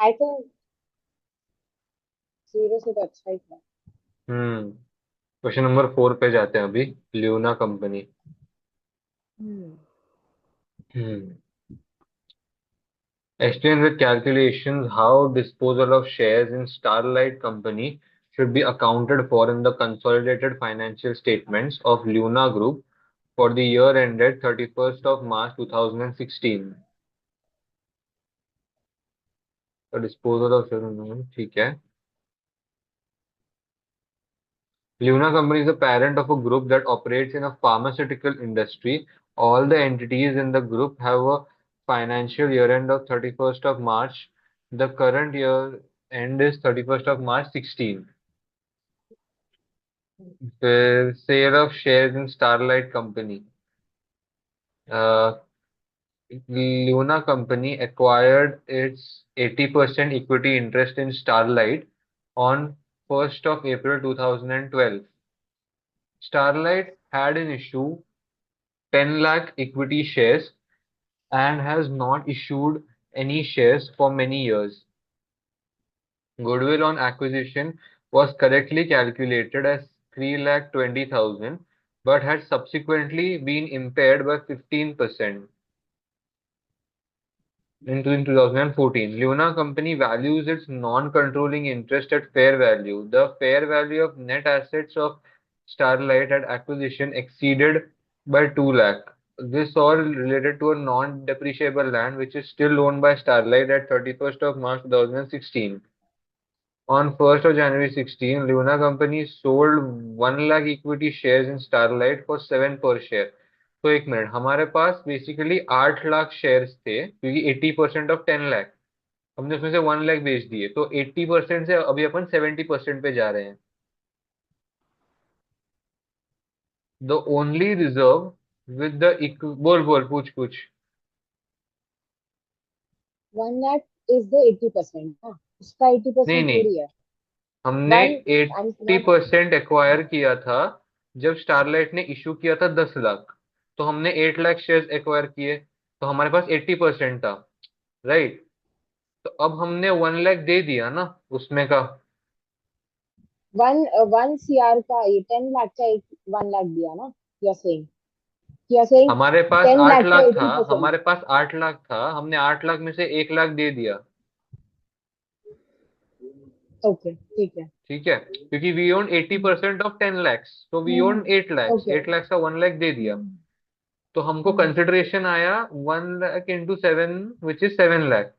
I think zero से तो अच्छा ही था। हम्म। क्वेश्चन नंबर 4 पे जाते हैं अभी। Lunar company. Hmm. Hmm. Explain with calculations how disposal of shares in Starlight Company should be accounted for in the consolidated financial statements of Luna Group for the year ended 31st of March 2016. The disposal of shares, ठीक है। Luna Company is the parent of a group that operates in a pharmaceutical industry. All the entities in the group have a financial year end of 31st of March. The current year end is 31st of March 16. The sale of shares in Starlight Company. Uh, Luna Company acquired its 80% equity interest in Starlight on 1st of April 2012. Starlight had in issue 10 lakh equity shares and has not issued any shares for many years. Goodwill on acquisition was correctly calculated as 3 lakh 20,000 but had subsequently been impaired by 15% in 2014. Luna Company values its non-controlling interest at fair value. The fair value of net assets of Starlight at acquisition exceeded by 2 lakh. This all related to a non-depreciable land which is still owned by Starlight at 31st of March 2016. On 1st of January 16, Luna Company sold 1 lakh equity shares in Starlight for 7 per share. तो एक minute, हमारे पास basically 8 lakh shares थे क्योंकि 80% of 10 lakh, हमने उसमें से 1 लाख बेच दिए, तो 80% से अभी अपन 70% पे जा रहे हैं। The only reserve with the बोल बोल पूछ पूछ। 1 लाख इज द 80%, हाँ, उसका एटी नहीं परसेंट नहीं, थोड़ी है। हमने one, I am not. 80% acquire किया था जब स्टारलाइट ने इशू किया था 10 लाख। तो हमने 8 लाख शेयर्स एक्वायर किए, तो हमारे पास 80% था, राइट। तो अब हमने 1 लाख दे दिया ना उसमें का। वन, 1 CR का ये 10 लाख का एक 1 लाख दिया ना, यू आर सेइंग हमारे पास टेन आठ लाख का लाख था 80%। हमारे पास 8 लाख था, हमने 8 लाख में से 1 लाख दे दिया। ओके, ठीक है। ठीक है, क्योंकि वी ओन 80% ऑफ 10 लैक्स, तो we own 8 lakhs, okay. 8 lakhs का 1 लाख दे दिया। तो हमको कंसिडरेशन आया 1 lakh into 7, which is 7 lakh.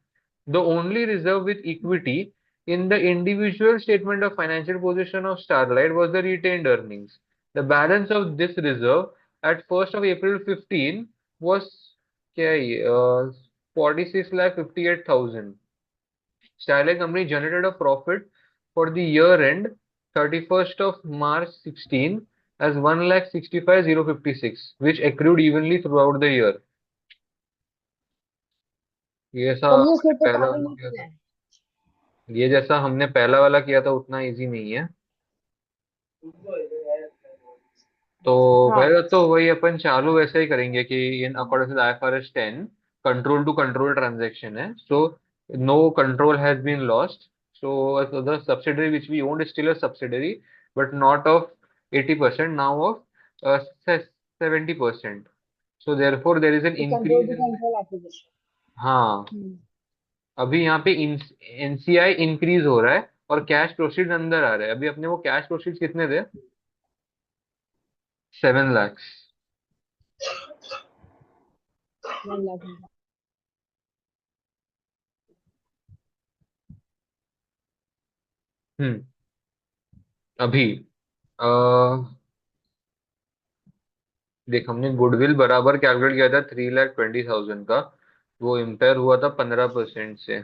The only reserve with equity in the individual statement of financial position of Starlight was the retained earnings. The balance of this reserve at 1st of April 15 was क्या है ये, 46 lakh 58,000. Starlight Company generated a profit for the year end 31st of March 16 as 1 lakh 65,056, which accrued evenly throughout the year. ये ऐसा पर ये हमने उसमें तो पहला काफी वाला किया नहीं था। है। ये जैसा हमने पहला वाला किया था उतना इजी नहीं है। तो हाँ। पहले तो वही अपन चालू वैसे ही करेंगे कि in according to IFRS 10 control to control transaction है, so no control has been lost. So the subsidiary which we owned still a subsidiary but not of 80%, now of 70%। So therefore there is an तो control increase to in. Control acquisition. हाँ, अभी यहाँ पे NCI increase हो रहा है और cash proceed अंदर आ रहा है। अभी अपने वो कैश प्रोसीड कितने थे? 7 लैक्स। 1 लाख। हम्म। अभी अ, देख, हमने गुडविल बराबर कैलकुलेट किया था 3,20,000 का। वो इम्पेयर हुआ था 15% से।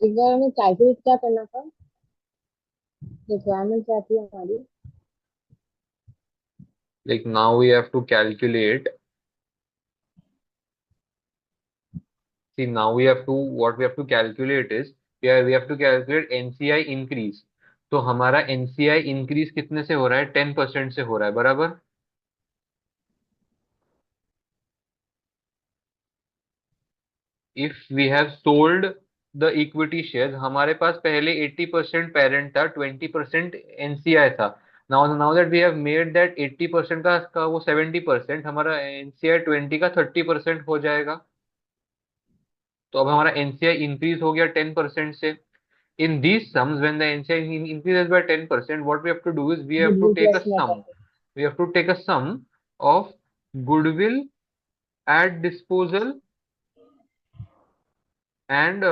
एक बार हमें कैलकुलेट क्या करना था, रिक्वायरमेंट क्या थी हमारी। Like now we have to calculate, see now we have to, what we have to calculate is we have to calculate NCI increase. तो हमारा एनसीआई इंक्रीज कितने से हो रहा है? 10% से हो रहा है, बराबर। If we have sold the equity share, हमारे पास पहले 80% पेरेंट था, 20% एनसीआई था। Now now that we have made that 80% का वो 70%, हमारा एनसीआई 20 का 30% हो जाएगा। तो अब हमारा एनसीआई इंक्रीज हो गया 10% से। In these sums, when the NCI increases by 10%, what we have to do is we have to Goodwill take a plus net sum. asset. We have to take a sum of goodwill at disposal and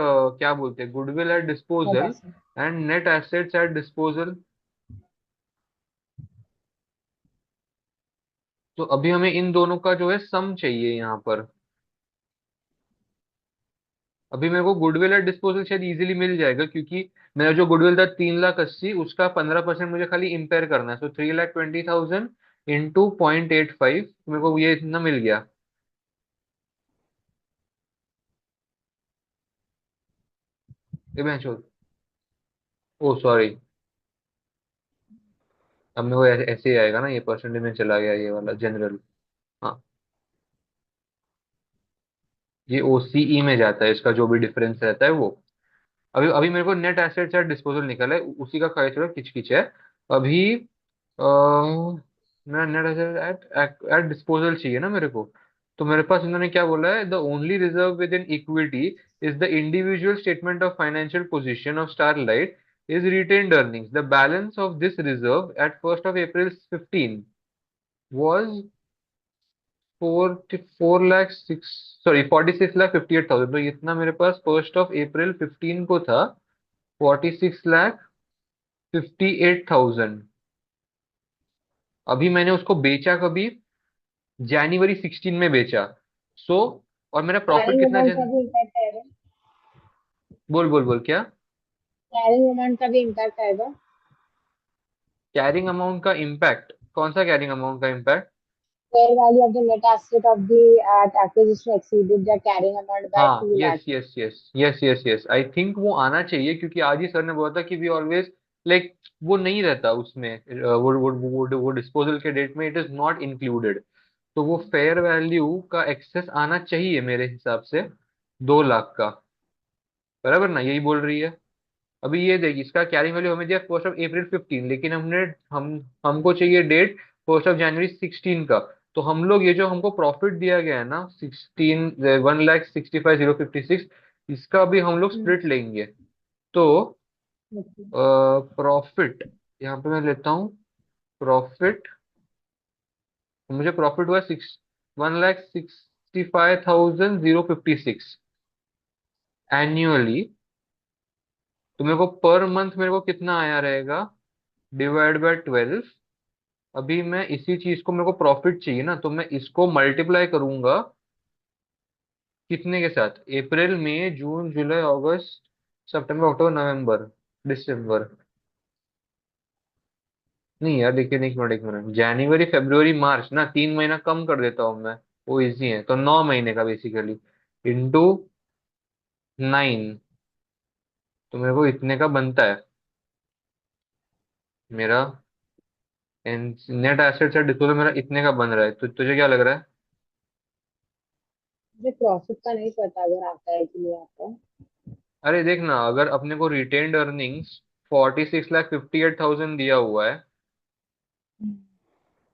क्या बोलते हैं, goodwill at Net disposal asset. and net assets at disposal। तो अभी हमें इन दोनों का जो है सम चाहिए यहाँ पर। अभी मेरे को गुडविल एट डिस्पोजल शायद इजीली मिल जाएगा, क्योंकि मेरा जो गुडविल था 3,80,000, उसका 15% मुझे खाली इम्पेयर करना है। तो 3,20,000 इंटू 0.85, मेरे को ये इतना मिल गया। ये बेंच, ओ सॉरी, अब मेरे को ऐसे ही आएगा ना, ये परसेंटेज में चला गया ये वाला जनरल। हाँ, ये ओसीई में जाता है, इसका जो भी डिफरेंस रहता है वो। अभी अभी मेरे को नेट एसेट्स एट डिस्पोजल निकला है, उसी का खाली थोड़ा किचकिच है अभी। मेरा net asset at at disposal चाहिए ना मेरे को। तो मेरे पास इन्होंने क्या बोला है, the only reserve within equity is the individual statement of financial position of starlight is retained earnings. The balance of this reserve at 1st of April 15 was 4 4 lakh 6, sorry 46,58,000। तो इतना मेरे पास 1st of April 15 को था, 46,58,000। अभी मैंने उसको बेचा कभी, January 16 में बेचा। सो और मेरा प्रॉफिट Carrying कितना amount का भी impact आएगा. बोल बोल बोल क्या। Carrying amount का भी impact आएगा. कैरिंग अमाउंट का इम्पैक्ट, कौन सा कैरिंग अमाउंट का impact? Fair value of the net asset of the at acquisition exceeded the carrying amount by हाँ, 2 yes lakh. Yes yes yes yes yes, I think वो आना चाहिए, क्योंकि आज ही सर ने बोला था कि वी ऑलवेज लाइक, वो नहीं रहता उसमें, वो डिस्पोजल के डेट में इट इज नॉट इंक्लूडेड। तो वो फेयर वैल्यू का एक्सेस आना चाहिए मेरे हिसाब से, 2 लाख का। बराबर ना, यही बोल रही है। अभी ये देखिए, इसका कैरिंग वैल्यू हमें दिया 1st of April 15, लेकिन हमको चाहिए डेट 1st of January 16 का। तो हम लोग ये जो हमको प्रॉफिट दिया गया है ना, 1,65,056, इसका भी हम लोग Hmm. स्प्लिट लेंगे। तो Okay. प्रॉफिट यहाँ पे मैं लेता हूँ। प्रॉफिट, मुझे प्रॉफिट हुआ 1,65,056 एन्युअली। तो मेरे को पर मंथ मेरे को कितना आया रहेगा, डिवाइड बाय 12। अभी मैं इसी चीज को, मेरे को प्रॉफिट चाहिए ना, तो मैं इसको मल्टीप्लाई करूंगा कितने के साथ, अप्रैल मई जून जुलाई अगस्त सितंबर अक्टूबर नवंबर दिसंबर। नहीं यार, देखिए, एक मिनट एक मिनट, जनवरी फरवरी मार्च ना, 3 महीना कम कर देता हूँ मैं, वो इजी है। तो 9 महीने का बेसिकली इंटू 9, तो मेरे को इतने का बनता है मेरा नेट एसेट्स एट डिस्पोजल, मेरा इतने का बन रहा है। तो तुझे क्या लग रहा है? मुझे प्रॉफिट का नहीं पता अगर आता है कि नहीं आता. अरे देख ना, अगर अपने को रिटेन्ड अर्निंग्स 46,58,000 दिया हुआ है,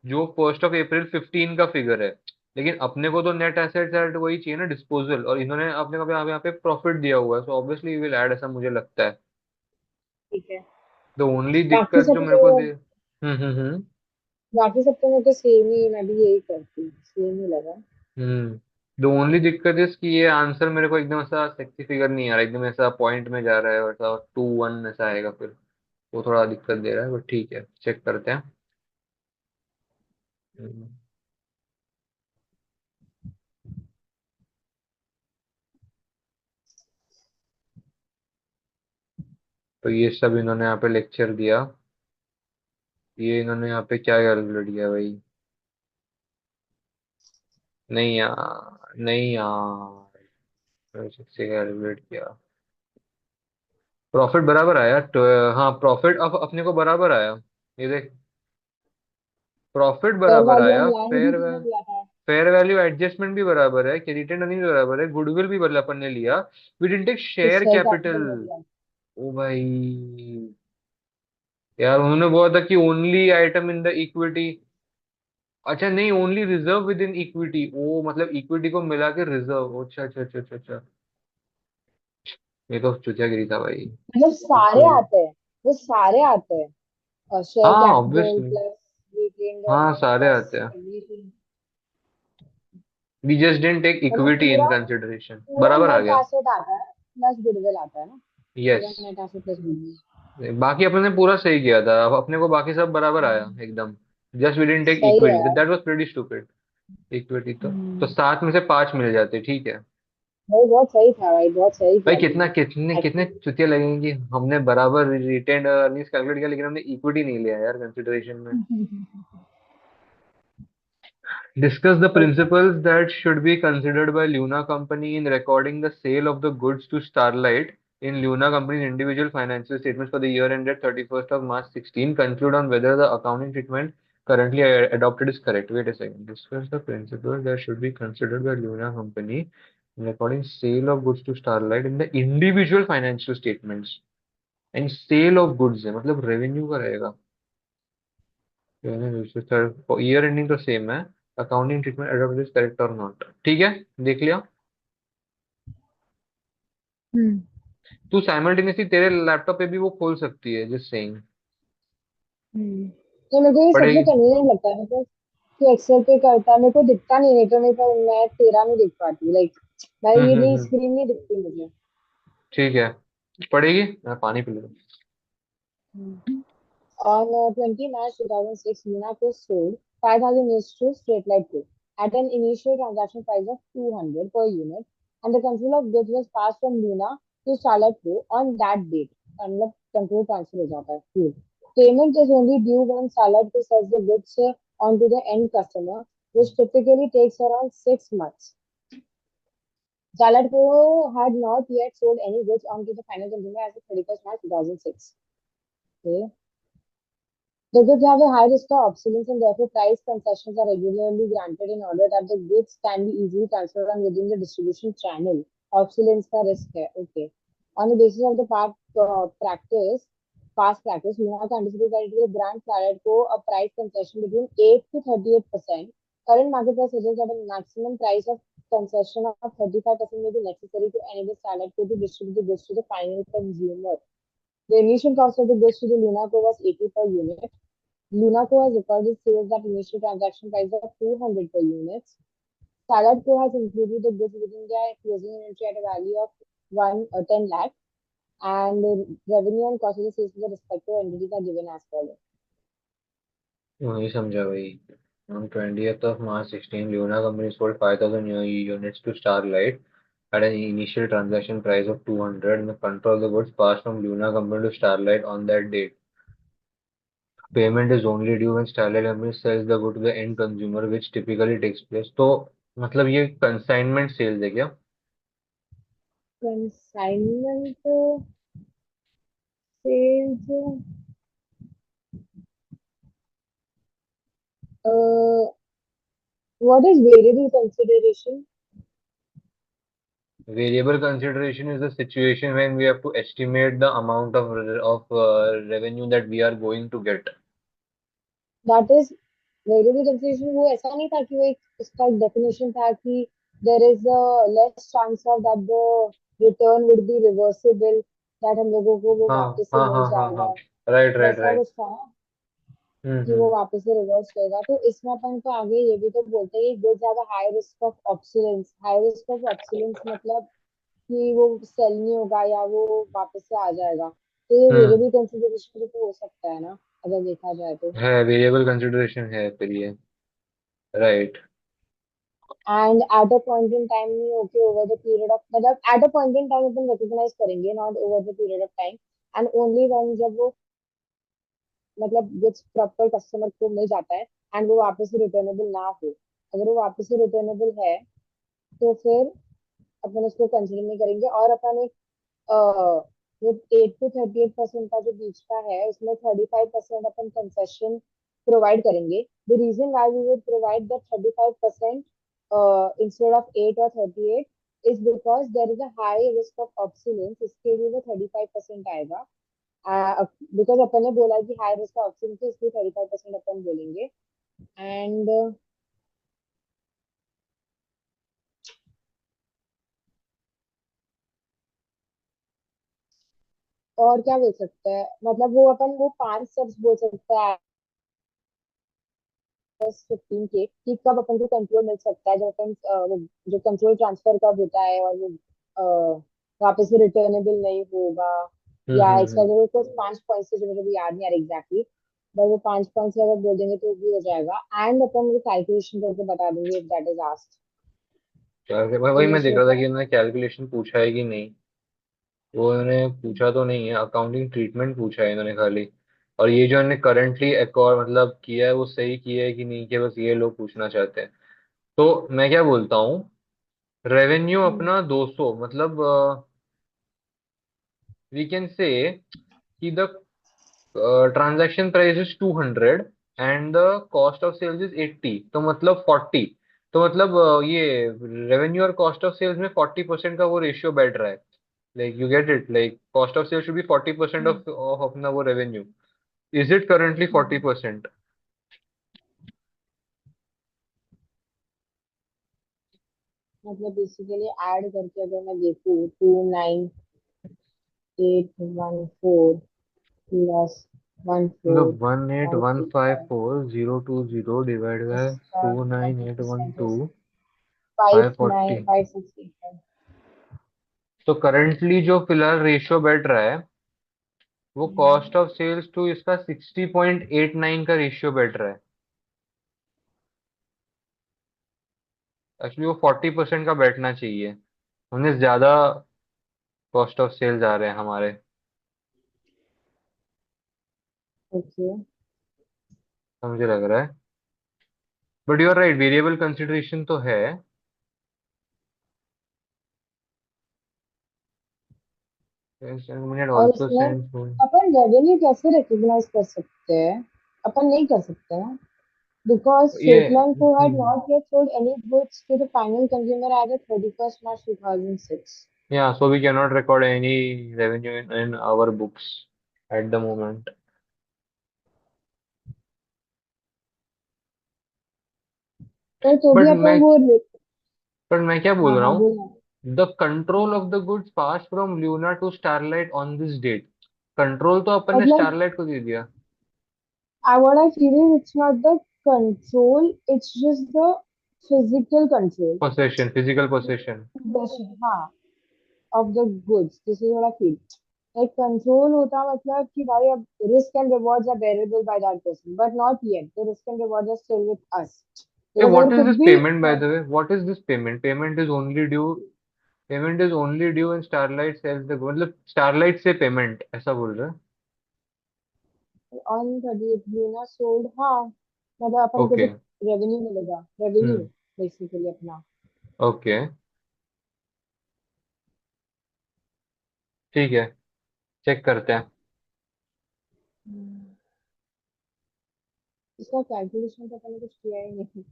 जो 1st of April 15 का फिगर है, लेकिन अपने को तो नेट एसेट्स एट वही चाहिए ना, डिस्पोजल, और इन्होंने अपने को यहाँ पे प्रॉफिट दिया हुआ है, सो ऑब्वियसली विल ऐड, ऐसा मुझे लगता है। ठीक है. द ओनली बाकी दिक्कत जो सब मेरे तो को दे, बाकी सब तो मुझे सेम ही, मैं भी यही करती हूँ, सेम ही लगा. हम्म द ओनली दिक्कत है कि ये आंसर मेरे को एकदम ऐसा सेक्सी फिगर नहीं आ रहा, एकदम ऐसा पॉइंट में जा रहा है, वैसा 2-1 ऐसा आएगा फिर। वो थोड़ा दिक्कत दे रहा है, बट ठीक है, चेक करते हैं। हम्म, तो ये सब इन्होंने यहाँ पे लेक्चर दिया, ये इन्होंने यहाँ पे क्या कैलकुलेट किया भाई? नहीं यार, नहीं यार, से कैलकुलेट किया। प्रॉफिट बराबर आया तो, हाँ प्रॉफिट अब अपने को बराबर आया। ये देख, प्रॉफिट फेयर बराबर वैल्यू आया, ऑन लैंड भी फेयर तूने वैल्यू। दिया था. फेयर वैल्यू एडजस्टमेंट भी बराबर है, क्रेडिटेड अर्निंग भी बराबर है, गुडविल भी बदला अपन ने लिया, वी डिडंट टेक तो शेयर शेयर कैपिटल। कैपिटल मिल गया। ओ भाई, यार उन्होंने बोला था कि only item in the equity. अच्छा नहीं, only reserve within equity, ओ मतलब इक्विटी को मिला के रिजर्व, अच्छा अच्छा अच्छा अच्छा अच्छा। ये तो चुतियागिरी था भाई। मतलब सारे बिल्कुल। आते हैं, वो सारे आते हैं, और शेयर हाँ कैपिटल ऑब्वियसली। प्लस रिटेन्ड हाँ अर्निंग सारे प्लस आते हैं। Everything. We just didn't take मतलब इक्विटी इन पूरा कंसिडरेशन, पूरा बराबर आ नेट गया। एसेट आता है प्लस गुडविल आता है ना, यस। पूरा नेट एसेट प्लस गुडविल। बाकी अपने ने पूरा सही किया था, अब अपने को बाकी सब बराबर आया एकदम। जस्ट वी डिडंट टेक सही है इक्विटी, यार। That was pretty stupid. Equity तो हम्म, 7 में से 5 मिल जाते, ठीक है। भाई बहुत सही था भाई, बहुत सही भाई किया कितना तुमने। कितने कितने एक्चुअली। चुतिया लगेंगे कि हमने बराबर रिटेन्ड अर्निंग्स कैलकुलेट किया, लेकिन हमने इक्विटी नहीं लिया यार कंसिडरेशन में। Discuss the principles that should be considered by Luna Company in recording the sale of the goods to Starlight in Luna Company's individual financial statements for the year ended 31st of March 16. Conclude on whether the accounting treatment currently adopted is correct. Wait a second. Discuss the principles that should be considered by Luna Company in recording sale of goods to Starlight in the individual financial statements. And sale of goods है मतलब revenue का रहेगा। Year ending तो same है। Accounting treatment adopt is correct और not, ठीक है। देख लिया। हम्म। तू साइमल्टेनियसली तेरे लैपटॉप पे भी वो खोल सकती है, जस्ट सेइंग। तो मेरे को ये सबसे पढ़ेगी। कन्वीनियंट लगता है, मतलब कि एक्सेल पे करता है, मेरे को दिखता नहीं, नहीं तो नहीं तो मैं तेरा नहीं दिख पाती, लाइक भाई ये नहीं, हम्म। स्क्रीन नहीं दिखती मुझे। ठीक है। पढ़ेगी, मैं पानी पी लूँ। On 20 March 2006, Luna sold 5,000 units to Straight Co. at an initial transaction price of 200 per unit, and the control of goods was passed from Luna to Starlight Co. on that date. मतलब control transfer हो जाता है. Cool. Payment is only due when Starlight Co. sells the goods onto the end customer, which typically takes around 6 months. Starlight Co. had not yet sold any goods onto the final consumer as of 31st March 2006. Okay. The goods have a high risk of obsolescence and therefore price concessions are regularly granted in order that the goods can be easily transferred on within the distribution channel. Obsolescence का risk है, okay. On the basis of the past practice, we have to anticipate that it will grant Claret a price concession between 8 to 38%. Current market price suggests that a maximum price of concession of 35% may be necessary to enable Starlight to distribute the goods to the final consumer. The initial cost of the goods to the Lunaco was 80 per unit. Lunaco has recorded sales at initial transaction price of 200 per unit. Salad Co has included the goods within their closing inventory at a value of 10 lakh, and the revenue and cost of the sales to the respective entities are given as follows. नहीं समझा भाई। On 20th of March 16, Luna Company sold 5,000 units to Starlight at an initial transaction price of 200, and the control of the goods passed from Luna Company to Starlight on that date. Payment is only due when Starlight Company sells the good to the end consumer, which typically takes place. तो मतलब ये consignment sales है क्या? Consignment sales, uh, what is variable consideration? Variable consideration is the situation when we have to estimate the amount of revenue that we are going to get. That is variable consideration. वो ऐसा नहीं था कि वो एक इसका definition था कि there is a less chance of that the return would be reversible, that हम लोगों को वो हाँ वापस से हाँ मिल हाँ हाँ हाँ। जाएगा, राइट राइट वैसा राइट। कुछ था ना, कि वो हम्म। वापस से रिवर्स करेगा। तो इसमें अपन को आगे ये भी तो बोलते हैं कि goods have a high risk of obsolescence. High risk of obsolescence मतलब कि वो सेल नहीं होगा या वो वापस से आ जाएगा, तो ये हम्म। वेरिएबल कंसिडरेशन भी तो हो सकता है ना, अगर देखा जाए तो। है, वेरिएबल कंसिडरेशन है फिर ये। Right. And at a point in time नहीं होके ओवर द पीरियड ऑफ, मतलब at a point in time अपन रिकॉग्नाइज करेंगे, not over the period of time. And only when जब वो मतलब गुड्स प्रॉपर कस्टमर को मिल जाता है एंड वो वापस से रिटर्नेबल ना हो, अगर वो वापस से रिटर्नेबल है तो फिर अपन उसको कंसिडर नहीं करेंगे, और अपन एक वो 8 to 38% का जो बीच का है उसमें 35% अपन कंसेशन प्रोवाइड करेंगे. The reason why we would provide the 35% instead of 8 और 38 is because there is a high risk of obsolescence. इसके लिए वो 35% आएगा. बिकॉज अपन ने बोला कि हाई रिस्क ऑफ ऑब्सोलेंस, इसलिए 35% अपन बोलेंगे. एंड और क्या बोल सकते हैं, मतलब वो अपन वो 5 स्टेप्स बोल सकते हैं 15 के, कि कब अपन को कंट्रोल मिल सकता है, जब अपन वो जो कंट्रोल ट्रांसफर कब होता है, और वो वापस से रिटर्नेबल नहीं होगा. या एक्स्ट्रा हम्म. जो कुछ 5 पॉइंट्स थे जो मुझे भी याद नहीं आ रहा एग्जैक्टली, बट वो 5 पॉइंट्स अगर बोल देंगे तो भी हो जाएगा. एंड अपन वो कैलकुलेशन करके बता देंगे इफ दैट इज आस्क्ड. वही मैं देख इनिशियल रहा था कि प्राइस. उन्होंने कैलकुलेशन पूछा है कि नहीं। वो इन्होंने पूछा तो नहीं है, अकाउंटिंग ट्रीटमेंट पूछा है इन्होंने खाली। और ये जो इन्होंने करंटली एक और मतलब किया है वो सही किया है कि नहीं किया, बस ये लोग पूछना चाहते हैं। तो मैं क्या बोलता हूँ, रेवेन्यू अपना 200, मतलब वी कैन से कि the transaction price is 200 and the cost of sales is 80, तो मतलब 40। तो मतलब ये रेवेन्यू और कॉस्ट ऑफ सेल्स में 40% का वो रेशियो बैठ रहा है। Like you get it, like cost of sales should be 40% of अपना वो रेवेन्यू. Is it currently 40%? मतलब बेसिकली ऐड करके अगर मैं देखूँ 29,814 प्लस वन फोर मतलब one eight one one eight five five four zero two zero divide by इसका 29812 20% 5 9 540. 5 6 8. तो करंटली जो फिलहाल रेशियो बैठ रहा है वो कॉस्ट ऑफ सेल्स टू इसका 60.89 का रेशियो बैठ रहा है. एक्चुअली वो 40% का बैठना चाहिए, उन्हें ज्यादा कॉस्ट ऑफ सेल्स आ रहे हैं हमारे. ओके. तो मुझे लग रहा है, but you are right, variable consideration तो है. मिनट और ऑल्सो इसमें सेंड. अपन रेवेन्यू कैसे रिकॉग्नाइज कर सकते हैं? अपन नहीं कर सकते ना, बिकॉज ये स्टेटमेंट को had not yet sold any goods to the final consumer as of 31st March 2006. yeah, so we cannot record any revenue in our books at the moment. तो बट भी मैं अपन वो. बट मैं क्या बोल हाँ रहा हाँ हूँ, बोलना. The control of the goods pass from Luna to Starlight on this date. Control तो अपन ने मतलब स्टारलाइट को दे दिया. what I feel is it's not the control, it's just the physical control. Possession, physical possession. Possession, हाँ, of the goods. This is what I feel. Like control होता मतलब कि भाई अब risk and rewards are bearable by that person, but not yet. The risk and rewards are still with us. Hey, Because what there is could this be payment by the way? What is this payment? Payment is only due when Starlight sells the good. मतलब Starlight से payment ऐसा बोल रहा है. on 30th Luna sold, हाँ, मतलब अपन को okay. जो रेवेन्यू मिलेगा, रेवेन्यू हम्म. बेसिकली अपना. ओके. ठीक है, चेक करते हैं. हम्म, इसका कैलकुलेशन तो मैंने कुछ किया ही नहीं.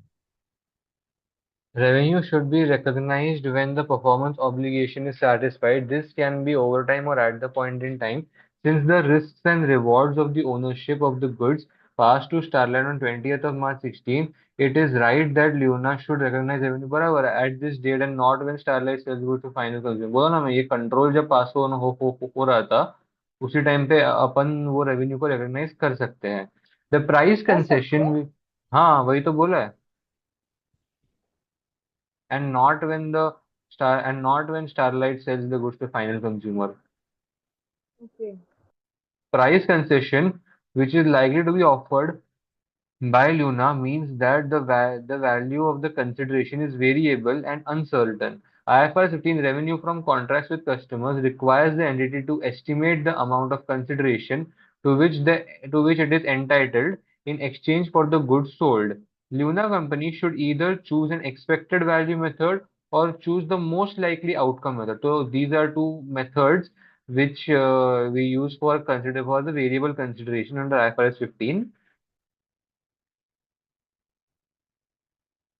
Revenue should be recognized when the performance obligation is satisfied. This can be over time or at the point in time. Since the risks and rewards of the ownership of the goods passed to Starline on 20th of March 16, it is right that Luna should recognize revenue बराबर है, at this date and not when Starlight sells goods to final consumer. बोला ना मैं, ये control जब पास हो रहा था उसी टाइम पे अपन वो रेवेन्यू को रिकॉग्नाइज कर सकते हैं. द प्राइस कर सकते कंसेशन. हैं. हाँ वही तो बोला है. And not when Starlight sells the goods to final consumer. Okay. Price concession, which is likely to be offered by Luna, means that the value of the consideration is variable and uncertain. IFRS 15 revenue from contracts with customers requires the entity to estimate the amount of consideration to which it is entitled in exchange for the goods sold. Luna company should either choose an expected value method or choose the most likely outcome method. So these are two methods which we use for the variable consideration under IFRS 15.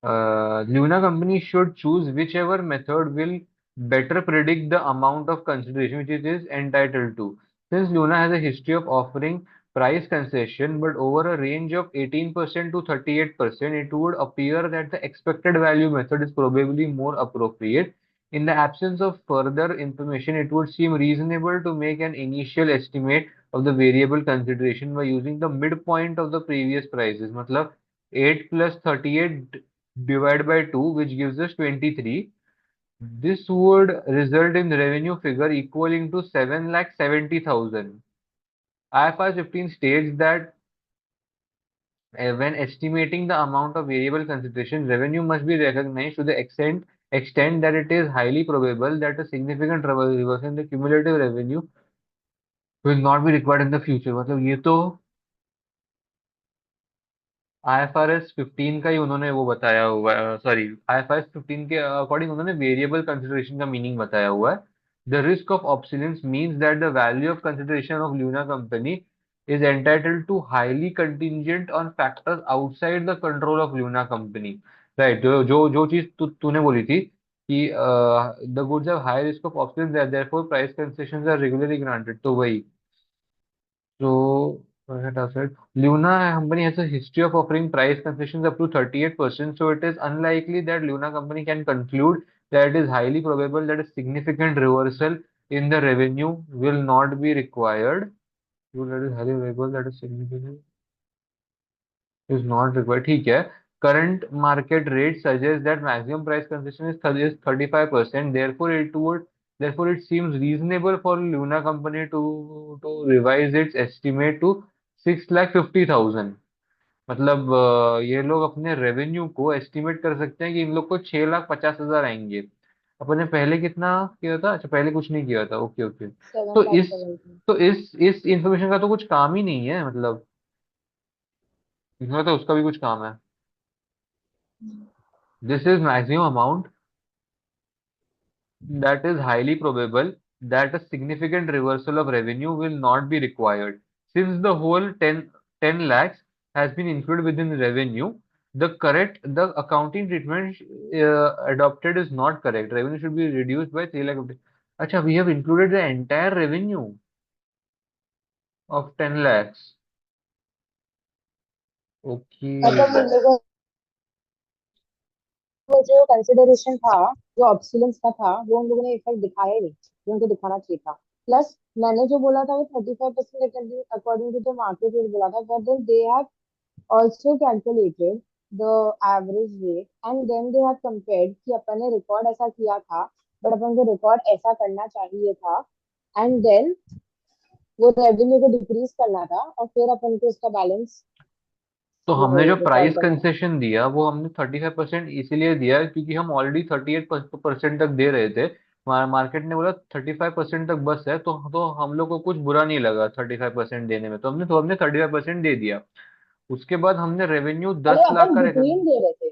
Luna company should choose whichever method will better predict the amount of consideration which it is entitled to. Since Luna has a history of offering price concession, but over a range of 18% to 38%, it would appear that the expected value method is probably more appropriate. In the absence of further information, it would seem reasonable to make an initial estimate of the variable consideration by using the midpoint of the previous prices. मतलब 8 plus 38 divide by 2, which gives us 23. This would result in revenue figure equaling to 7,70,000. IFRS 15 states that when estimating the amount of variable consideration, revenue must be recognized to the extent that it is highly probable that a significant reversal in the cumulative revenue will not be required in the future. मतलब ये तो IFRS 15 का ही उन्होंने वो बताया हुआ है, sorry, IFRS 15 के अकॉर्डिंग उन्होंने वेरिएबल कंसिडरेशन का मीनिंग बताया हुआ है. The risk of obsolescence means that the value of consideration of Luna company is entitled to highly contingent on factors outside the control of Luna company. Right, जो जो जो चीज तूने बोली थी कि the goods have high risk of obsolescence, therefore price concessions are regularly granted, तो वही. So, what I said, Luna company has a history of offering price concessions up to 38%. So, it is unlikely that Luna company can conclude that it is highly probable that a significant reversal in the revenue will not be required. So, that is highly probable that a significant is not required. ठीक है. Current market rate suggests that maximum price concession is 35%. Therefore it seems reasonable for Luna company to revise its estimate to 6,50,000. मतलब ये लोग अपने revenue को estimate कर सकते हैं कि इन लोग को 6,50,000 आएंगे. अपने पहले कितना किया था? अच्छा, पहले कुछ नहीं किया था. Okay okay. तो सेवन लाख इस सेवेंटी तो इस इंफॉर्मेशन का तो कुछ काम ही नहीं है, मतलब इसमें तो उसका भी कुछ काम है. This is maximum amount that is highly probable that a significant reversal of revenue will not be required. Since the whole 10 lakhs has been included within revenue, the accounting treatment adopted is not correct. Revenue should be reduced by 3 lakh. Acha, we have included the entire revenue of 10 lakhs. मतलब Okay. उन लोगों को जो consideration था, जो obsolescence का था, वो उन लोगों ने इफेक्ट दिखाया ही नहीं जो उनको दिखाना चाहिए था. प्लस मैंने जो बोला था वो 35% according to the market rate बोला था, but then they have also calculated the average rate and then they have compared कि अपन ने रिकॉर्ड ऐसा किया था बट अपन को रिकॉर्ड ऐसा करना चाहिए था, एंड देन वो रेवेन्यू को डिक्रीज करना था और फिर अपन को उसका बैलेंस तो वो हमने जो रिकॉर्ड प्राइस करना था. कंसेशन दिया वो हमने 35% इसीलिए दिया क्योंकि हम ऑलरेडी 38% तक दे रहे थे. मार्केट ने बोला 35% तक बस है, तो हम लोग को कुछ बुरा नहीं लगा 35% देने में, तो हमने 35% दे दिया. उसके बाद हमने रेवेन्यू अरे 10 लाख अपन का बिटवीन दे रहे थे,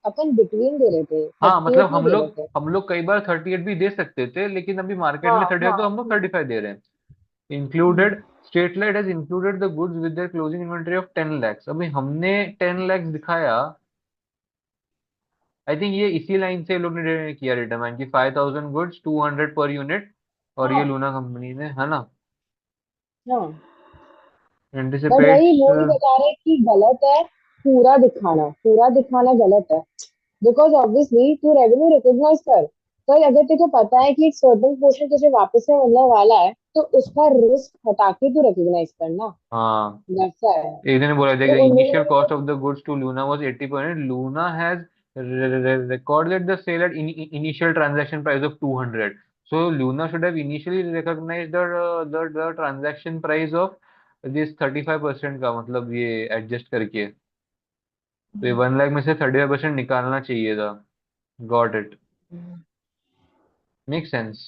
अपन बिटवीन दे रहे थे, हाँ, थर्टी मतलब एट नहीं दे रहे थे. हम लोग कई बार 38 भी दे सकते थे, लेकिन अभी मार्केट हाँ में 38 हाँ. तो हम लोग 35 दे रहे हैं. Hmm. Included Statelight has included the goods with their closing inventory of 10 lakhs. अभी हमने 10 lakhs दिखाया. आई थिंक ये इसी लाइन से लोग ने किया डिटरमाइन कि 5,000 गुड्स 200 पर यूनिट, और ये हाँ लूना कंपनी ने, है ना, हाँ. बट वही एंटिसिपेट्स. वो ही बता रहे कि गलत है, पूरा दिखाना, पूरा दिखाना गलत है. बिकॉज ऑब्वियसली तू रेवेन्यू रिकॉग्नाइज कर, तो अगर तेरे को पता है कि एक सर्टेन पोर्शन तुझे वापस से मिलने वाला है तो उसका रिस्क हटा के तू रिकॉग्नाइज करना. हाँ, वैसा है. एक ने बोला था तो कि उन इनिशियल लोगों ने cost of the goods to Luna was 80%. Luna has recorded the sale at initial transaction price of 200. So Luna should have initially recognized the transaction price of this 35% का, मतलब ये एडजस्ट करके. तो ये 1 लाख में से 35% निकालना चाहिए था. Got it. Make sense.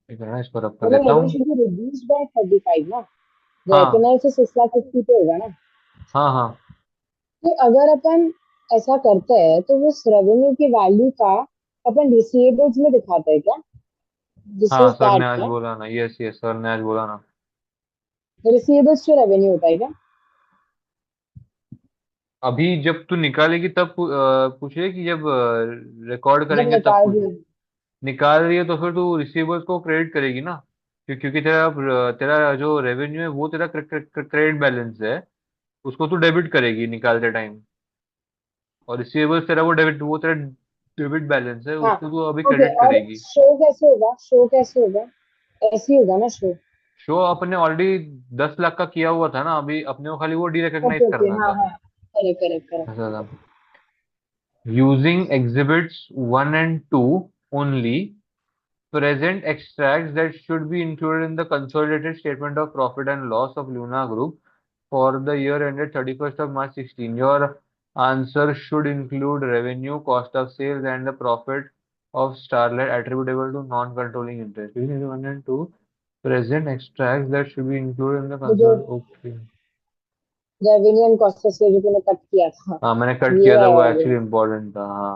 इसको रब कर मतलब देता रेवेन्यू हूँ. शुड बी रिड्यूस्ड बाय 35 ना. हाँ रिकॉग्नाइज तो 6,50,000 पे होगा ना. हाँ हाँ तो अगर अपन ऐसा करते हैं तो उस रेवेन्यू की वैल्यू का अपन रिसीवेबल्स में दिखाते हैं क्या? दिस हाँ, इज सर ने दैट आज क्या? बोला ना. यस यस, सर ने आज बोला ना. रिसीवेबल्स जो रेवेन्यू होता है क्या? अभी जब तू निकालेगी तब पूछे कि जब रिकॉर्ड जब करेंगे तब निकाल पूछ। दी। निकाल रही है तो फिर तू रिसीवेबल्स को क्रेडिट करेगी ना। क्योंकि तेरा जो रेवेन्यू है वो तेरा क्रेडिट बैलेंस है। उसको तू डेबिट करेगी निकालते टाइम। और रिसीवेबल्स तेरा वो तेरा डेबिट बैलेंस है, हाँ। उसको तू अभी ओके, क्रेडिट और करेगी। शो कैसे होगा, शो कैसे होगा? ऐसे ही होगा ना शो? शो अपने ऑलरेडी 10 लाख का किया हुआ था ना, अभी अपने को खाली वो डी रिकॉग्नाइज ओके ओके, करना हाँ था। हाँ, करेक्ट करेक्ट करेक्ट। ऐसा था। Using exhibits 1 and 2 only, present extracts that should be included in the consolidated statement of profit and loss of Luna Group for the year ended 31st of March 16. Your answer should include revenue, cost of sales, and the profit of Starlight attributable to non-controlling interest. Using 1 and 2, present extracts that should be included in the वो जो consolidated. Okay. Revenue and cost से जो तूने cut किया था, हाँ मैंने cut ये किया था, है वो वो एक्चुअली इम्पोर्टेंट था, हाँ।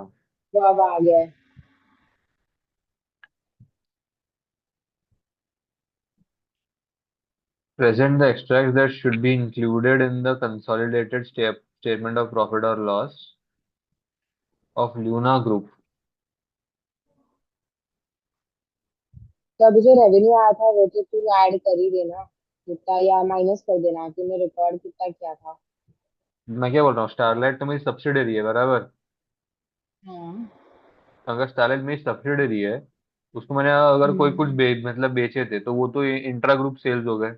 वो अब आ गया है। Present the extracts that should be included in the consolidated statement of profit or loss of Luna Group. तो अभी जो रेवेन्यू आया था वो तो तू ऐड कर ही देना, कितना या माइनस कर देना, तूने रिकॉर्ड कितना किया था। मैं क्या बोल रहा हूँ, स्टारलाइट तो मेरी सब्सिडरी है, बराबर। हाँ। अगर स्टारलाइट मेरी सब्सिडरी है, उसको मैंने अगर कोई कुछ हम्म। मतलब बेचे थे तो वो तो इंट्रा ग्रुप सेल्स हो गए।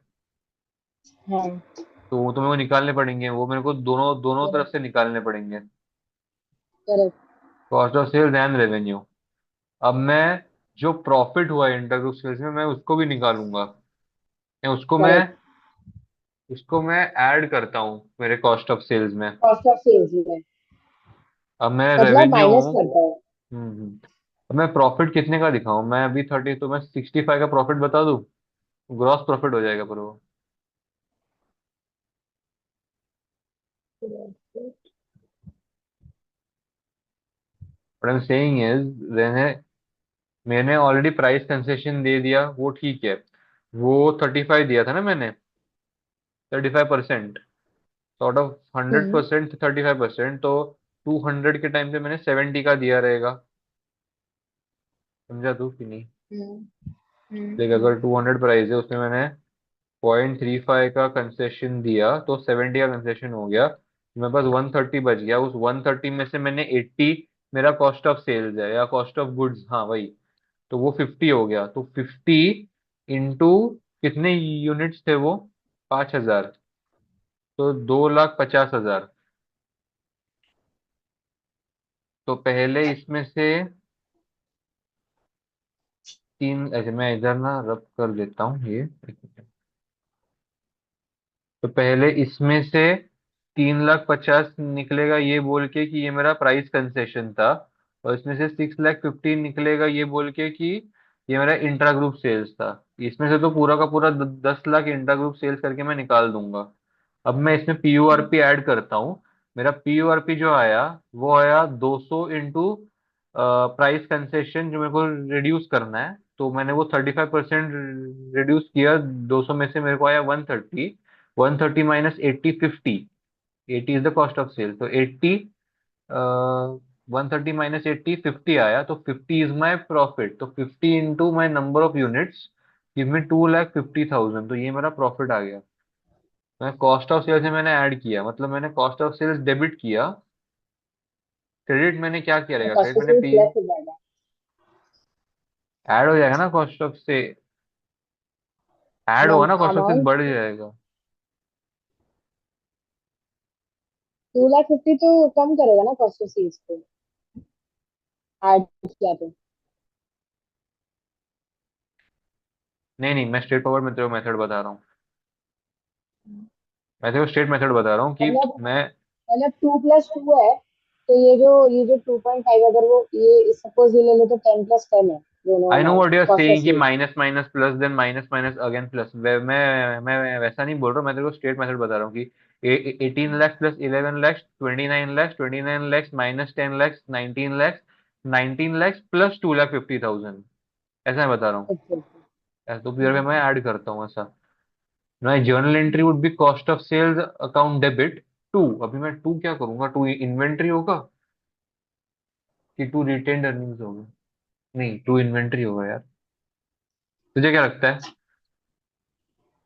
हाँ। तो वो तो मेरे को निकालने पड़ेंगे, वो मेरे को दोनों दोनों तरफ करेक्ट से निकालने पड़ेंगे। Correct cost of sales and revenue. अब मैं जो प्रॉफिट हुआ इंट्रा ग्रुप सेल्स में, मैं उसको भी निकालूंगा। या करेक्ट। उसको मैं ऐड करता हूँ मेरे कॉस्ट ऑफ सेल्स में। कॉस्ट ऑफ सेल्स में अब मेरा मतलब रेवेन्यू। माइनस करता है। अब मैं प्रॉफिट कितने का दिखाऊं, मैं अभी 30, तो मैं 65 का प्रॉफिट बता दूं। ग्रॉस प्रॉफिट हो जाएगा पर वो। What I am saying is, मैंने ऑलरेडी प्राइस कंसेशन दे दिया, वो ठीक है। वो 35 दिया था ना मैंने, 35%। तो out of hundred hmm percent 35%, तो 200 के टाइम पे मैंने 70 का दिया रहेगा। समझा तू कि नहीं? हम्म देख, हम्म। अगर 200 प्राइस है, उसमें मैंने 0.35 का कंसेशन दिया, तो 70 का कंसेशन हो गया, मेरे पास 130 बच गया। उस 130 में से मैंने 80 मेरा कॉस्ट ऑफ सेल्स है या कॉस्ट ऑफ गुड्स, हाँ वही। तो वो 50 हो गया, तो 50 इंटू कितने यूनिट्स थे वो, 5,000। तो 2,50,000। तो पहले इसमें से तीन, ऐसे मैं इधर ना रब कर देता हूँ ये। तो पहले इसमें से 3,50,000 निकलेगा, ये बोल के कि ये मेरा प्राइस कंसेशन था। और इसमें से 6,15,000 निकलेगा, ये बोल के कि ये मेरा इंट्रा ग्रुप सेल्स था। इसमें से तो पूरा का पूरा 10 लाख इंट्रा ग्रुप सेल्स करके मैं निकाल दूंगा। अब मैं इसमें पीयूआरपी ऐड करता हूँ। मेरा पीयूआरपी जो आया, वो आया 200 इंटू प्राइस कंसेशन जो मेरे को रिड्यूस करना है। तो मैंने वो 35% रिड्यूस किया, 200 में से मेरे को आया 130। 130 minus 80, 50। 80 is the cost of sale, तो 80, 130 माइनस 80, 50 आया, तो 50 इज माई प्रॉफिट। तो 50 into my number of units give me 2,50,000, तो ये मेरा प्रॉफिट आ गया। मैं कॉस्ट ऑफ सेल्स से मैंने ऐड किया, मतलब मैंने कॉस्ट ऑफ सेल्स डेबिट किया। क्रेडिट मैंने क्या किया रहेगा, कॉस्ट क्रेडिट ऑफ मैंने सेल्स पी लेस हो जाएगा। ऐड हो जाएगा ना कॉस्ट ऑफ से। ऐड होगा ना, कॉस्ट ऑफ सेल्स अमाउंट बढ़ जाएगा। 250 तो कम करेगा ना कॉस्ट ऑफ सेल्स को, ऐड किया तो। नहीं नहीं, मैं स्ट्रेट फॉरवर्ड में तेरे को मेथड बता रहा हूँ। मैं तेरे को स्ट्रेट मेथड बता रहा हूँ कि मतलब मैं। 2+2 है, तो ये जो 2.5, अगर वो ये सपोज ये ले लो तो 10+10 है दोनों I know amount what you are cost of saying कि sales. Minus minus plus, then minus minus again plus. मैं वैसा नहीं बोल रहा हूँ, मैं तेरे को स्ट्रेट मेथड बता रहा हूँ कि 18 lakh plus 11 lakh 29 lakh, 29 lakh minus 10 lakh 19 lakh, 19 lakh plus 2,50,000। ऐसा मैं बता रहा हूँ। Okay okay. ऐसा तो फिर मैं ऐड करता हूँ ऐसा। My journal entry would be cost of sales account debit to, अभी मैं टू क्या करूंगा? टू इन्वेंट्री होगा कि टू रिटेन्ड अर्निंग्स होगा? नहीं, टू इन्वेंट्री होगा यार। तुझे क्या लगता है?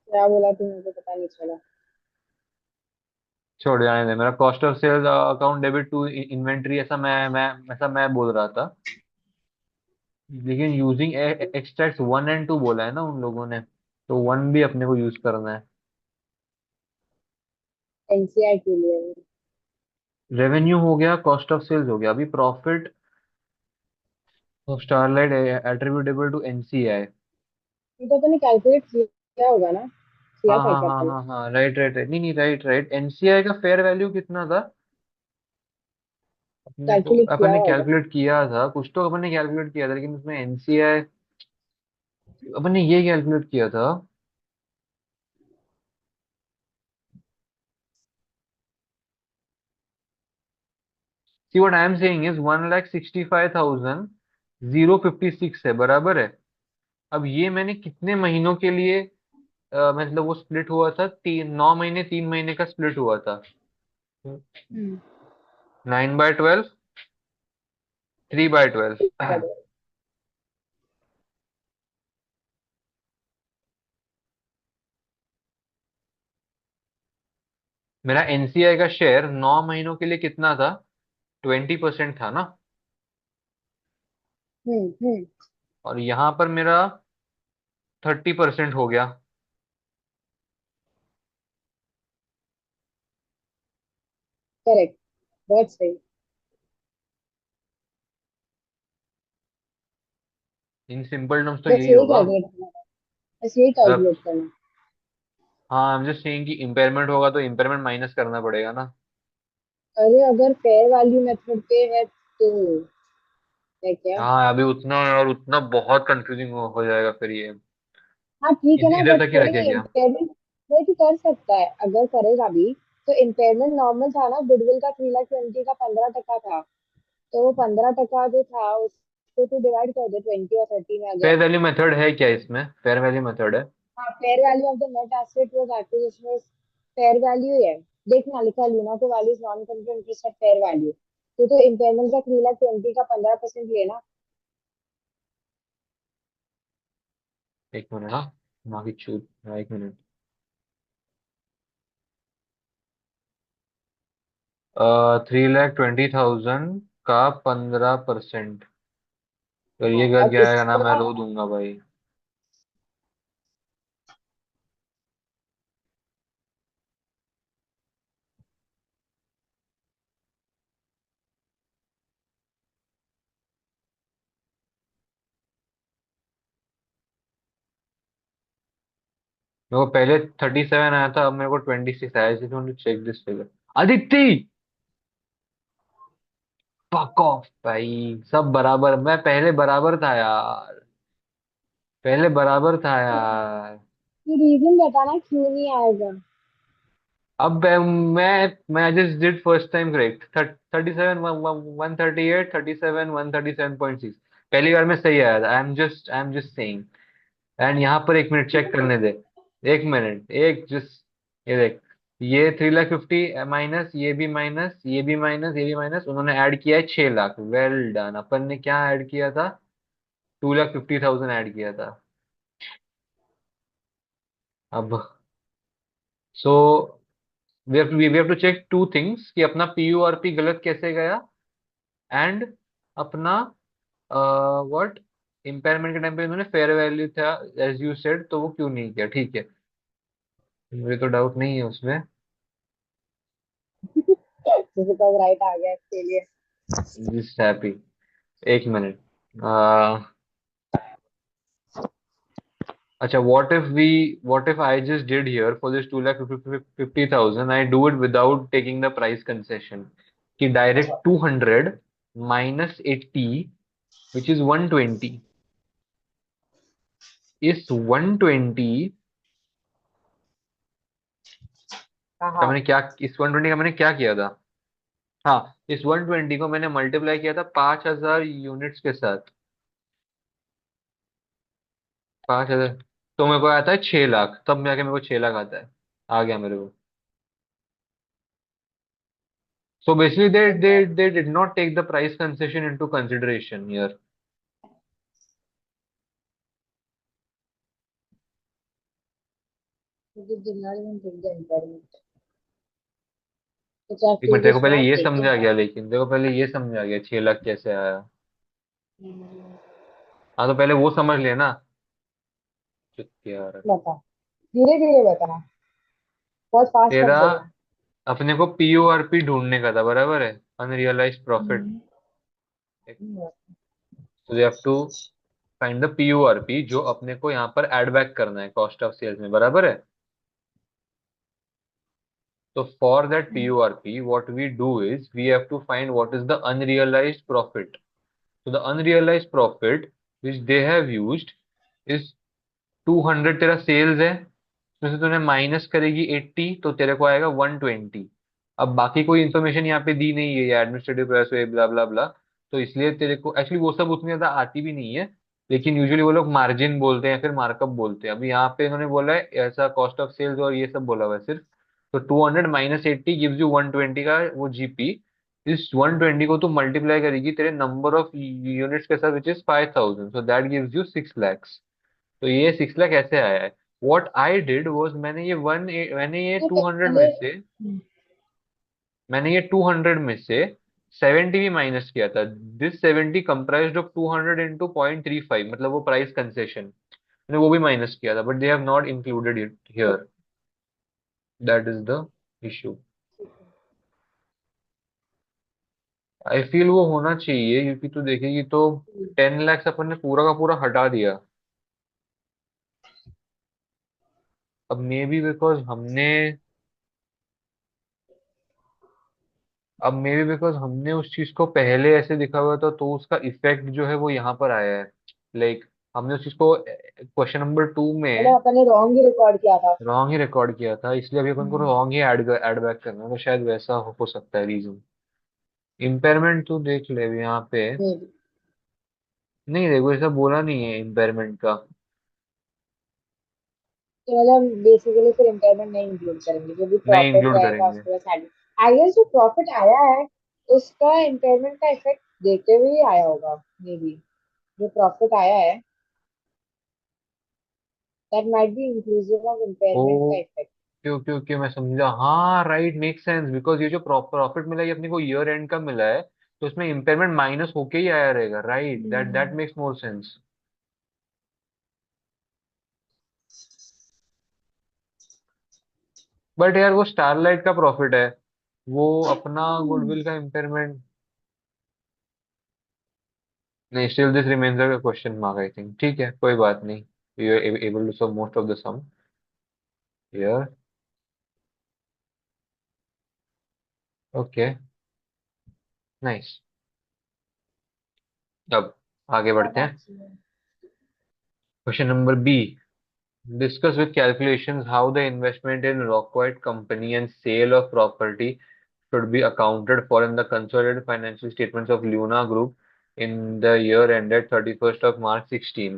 क्या बोला तू, मुझे पता नहीं चला। छोड़ जाने दे, मेरा cost of sales account debit to inventory, ऐसा मैं बोल रहा था। लेकिन using extract one and two बोला है ना उन लोगों ने, तो वन भी अपने को यूज करना है। एनसीआई के लिए। रेवेन्यू हो गया, कॉस्ट ऑफ सेल्स हो गया, अभी profit of Starlight attributable to NCI. ये तो तूने कैलकुलेट किया होगा ना, किया हाँ था हाँ क्या हाँ पहले? हाँ हाँ, राइट राइट राइट, नहीं नहीं, राइट राइट, एनसीआई का फेयर वैल्यू कितना था? कैलकुलेट अपन किया ने होगा। कैलकुलेट किया था कुछ, तो अपन ने कैलकुलेट किया था, लेकिन उसमें एनसीआई अपन ने ये कैलकुलेट किया था। See what I am saying is 1,65,056 है, बराबर है। अब ये मैंने कितने महीनों के लिए मतलब वो स्प्लिट हुआ था, 9 महीने, 3 महीने का स्प्लिट हुआ था। हम्म। 9/12, 3/12। मेरा एनसीआई का शेयर 9 महीनों के लिए कितना था? 20% था ना। हम्म। और यहाँ पर मेरा 30% हो गया। करेक्ट। बहुत सही। इन सिंपल टर्म्स तो बस यही यही होगा। कैलकुलेट करना था। बस यही मतलब कैलकुलेट करना। हाँ, आई एम जस्ट सेइंग कि इम्पेयरमेंट होगा तो इम्पेयरमेंट माइनस करना पड़ेगा ना। अरे अगर फेयर वैल्यू मेथड पे है तो है क्या? हाँ, अभी उतना और उतना बहुत कंफ्यूजिंग हो जाएगा फिर ये। हाँ ठीक है ना, इधर बट तक ही कोई रखे नहीं, क्या? इम्पेयरमेंट नहीं तो कर सकता है अगर करेगा भी। तो इम्पेयरमेंट नॉर्मल था ना, गुडविल का 3,20,000 का 15% था। तो वो 15% जो था उसको तू डिवाइड कर दे 20 और 30 में आ फेयर गया। वैल्यू मेथड है क्या इसमें? फेयर वैल्यू मेथड है? हाँ, fair value of the net asset was acquisition, fair value है। देखना लिखा लूना तो value is non control interest at fair value. तो इम्पेयरमेंट का 3,20,000 का 15% लेना। एक मिनट, हाँ, माँ की चूत, हाँ, एक मिनट। 3,20,000 का 15%, तो ये हाँ कर और जाएगा ना, मैं इसका रो दूंगा भाई। मेरे को पहले 37 आया था, अब मेरे को 26 आया, इसलिए check this figure. Aditi, fuck off भाई, सब बराबर, मैं पहले बराबर था यार, पहले बराबर था यार। रीजन बताना क्यों नहीं आएगा। अब मैं just did first time correct, 37, 138, 37, 137.6, पहली बार में सही आया था। I am just saying. And यहाँ पर एक मिनट चेक करने दे, एक मिनट, एक जस्ट, ये देख, ये 3,50,000 माइनस, ये भी माइनस, ये भी माइनस, ये भी माइनस, उन्होंने ऐड किया है 6 लाख। वेल डन, अपन ने क्या ऐड किया था? 2,50,000 ऐड किया था। अब so we have to check two things, कि अपना पीयूआरपी गलत कैसे गया, एंड अपना व्हाट, इम्पेयरमेंट के टाइम पे इन्होंने फेयर वैल्यू था एज यू सेड, तो वो क्यों नहीं किया? ठीक है, मुझे तो डाउट नहीं है उसमें। जिसके पास राइट आ गया इसके लिए। Just happy. एक मिनट। अच्छा, what if I just did here for this 2,50,000, I do it without taking the price concession, कि डायरेक्ट 200 -80, which is 120, इस 120 हाँ का हाँ। मैंने क्या, इस 120 का मैंने क्या किया था? हाँ, इस 120 को मैंने मल्टीप्लाई किया था 5,000 यूनिट्स के साथ। 5,000, तो मेरे को आता है 6 लाख, तब जाके मेरे को 6 लाख आता है, आ गया मेरे को। So basically, they did not take the price concession into consideration here. They did not even take the impairment, which एक actually मिनट, तेरे को was पहले not ये taken समझ आ by. गया, लेकिन तेरे को पहले ये समझ आ गया 6 लाख कैसे आया? हम्म, हाँ तो पहले वो समझ लेना। यार, बता, धीरे धीरे बताना, बहुत फास्ट मत तेरा बोलना। अपने को पीओआरपी ढूंढने का था, बराबर है, अनरियलाइज्ड प्रॉफिट। हम्म, हम्म, तो they have to find the PORP जो अपने को यहाँ पर एड बैक करना है कॉस्ट ऑफ सेल्स में, बराबर है। So for that PURP, what we do is we have to find what is the unrealized profit. So the unrealized profit which they have used is 200, तेरा sales है, उसमें से तूने माइनस करेगी 80, तो तेरे को आएगा 120। अब बाकी कोई इन्फॉर्मेशन यहाँ पे दी नहीं है, ये एडमिनिस्ट्रेटिव प्रोसेस हुए ब्ला ब्ला ब्ला, तो इसलिए तेरे को एक्चुअली वो सब उतनी ज्यादा आती भी नहीं है। लेकिन यूजुअली वो लोग मार्जिन बोलते हैं या फिर मार्कअप बोलते हैं। अभी यहाँ पे इन्होंने बोला है ऐसा कॉस्ट ऑफ सेल्स और ये सब बोला हुआ है सिर्फ। तो 200 माइनस 80 गिव्स यू 120 का वो जीपी। इस 120 को तू मल्टीप्लाई करेगी तेरे नंबर ऑफ यूनिट्स के साथ, which is 5000, so that gives you 6 lakhs। तो ये 6 लाख ऐसे आया है। वॉट आई डिड वॉज, मैंने ये तो 200 पहले में से, मैंने ये 200 में से 70 भी माइनस किया था। दिस 70 कंप्राइज्ड ऑफ 200 इंटू 0.35, मतलब वो प्राइस कंसेशन, मैंने वो भी माइनस किया था, but they have not included it here. That is the issue. I feel वो होना चाहिए, क्योंकि तू देखेगी तो 10 lakhs अपन ने पूरा का पूरा हटा दिया। अब मे बी बिकॉज हमने अब मे बी बिकॉज हमने उस चीज को पहले ऐसे दिखा हुआ था, तो उसका इफेक्ट जो है वो यहाँ पर आया है। लाइक हमने उस चीज को क्वेश्चन नंबर 2 मतलब में अपन ने रॉन्ग ही रिकॉर्ड किया था। रॉन्ग ही रिकॉर्ड किया था, इसलिए अभी अपन को हम्म, रॉन्ग ही ऐड बैक करना है, तो शायद वैसा हो सकता है रीजन। इम्पेयरमेंट तो देख ले अभी यहाँ पे। मे भी। नहीं, देखो ऐसा बोला नहीं है इम्पेयरमेंट का। तो मतलब बेसिकली फिर इम्पेयरमेंट नहीं इंक्लूड करेंगे, जो भी नहीं प्रॉफिट इंक्लूड रहेगा करेंगे। उसके बाद सैलरी। आई गेस जो प्रॉफिट आया है उसका इम्पेयरमेंट का इफेक्ट देते हुए ही आया होगा, मे बी। जो प्रॉफिट आया है that might be inclusive of oh, impairment का इफेक्ट। क्यों क्यों क्यों, मैं समझा, हाँ राइट, मेक सेंस, बिकॉज ये जो प्रॉफिट मिला ये अपने को ईयर एंड का मिला है, तो उसमें इम्पेयरमेंट माइनस होके ही आया रहेगा, right, that makes more sense. But यार वो स्टारलाइट का प्रॉफिट है, वो अपना गुडविल का इम्पेयरमेंट नहीं। Still this remains a question mark, I think. ठीक है, कोई बात नहीं। You are able to solve most of the sum here. Okay, nice. अब आगे बढ़ते हैं। Question number B, discuss with calculations how the investment in Rockwell Company and sale of property should be accounted for in the consolidated financial statements of Luna Group in the year ended 31st of March 16.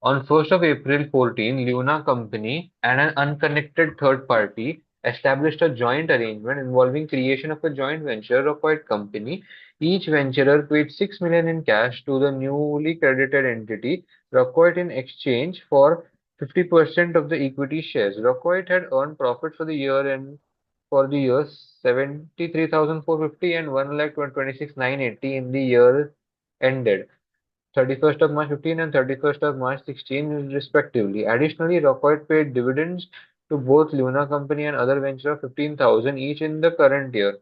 On 1st of April 14, Luna Company and an unconnected third party established a joint arrangement involving creation of a joint venture required company. Each venturer paid 6 million in cash to the newly credited entity, Rockwell, in exchange for 50% of the equity shares. Rockwell had earned profit for the year and for the years 73,450 and 1,26,980 in the year ended 31st of March 15 and 31st of March 16 respectively. Additionally, Rockwell paid dividends to both Luna Company and other venture of 15,000 each in the current year.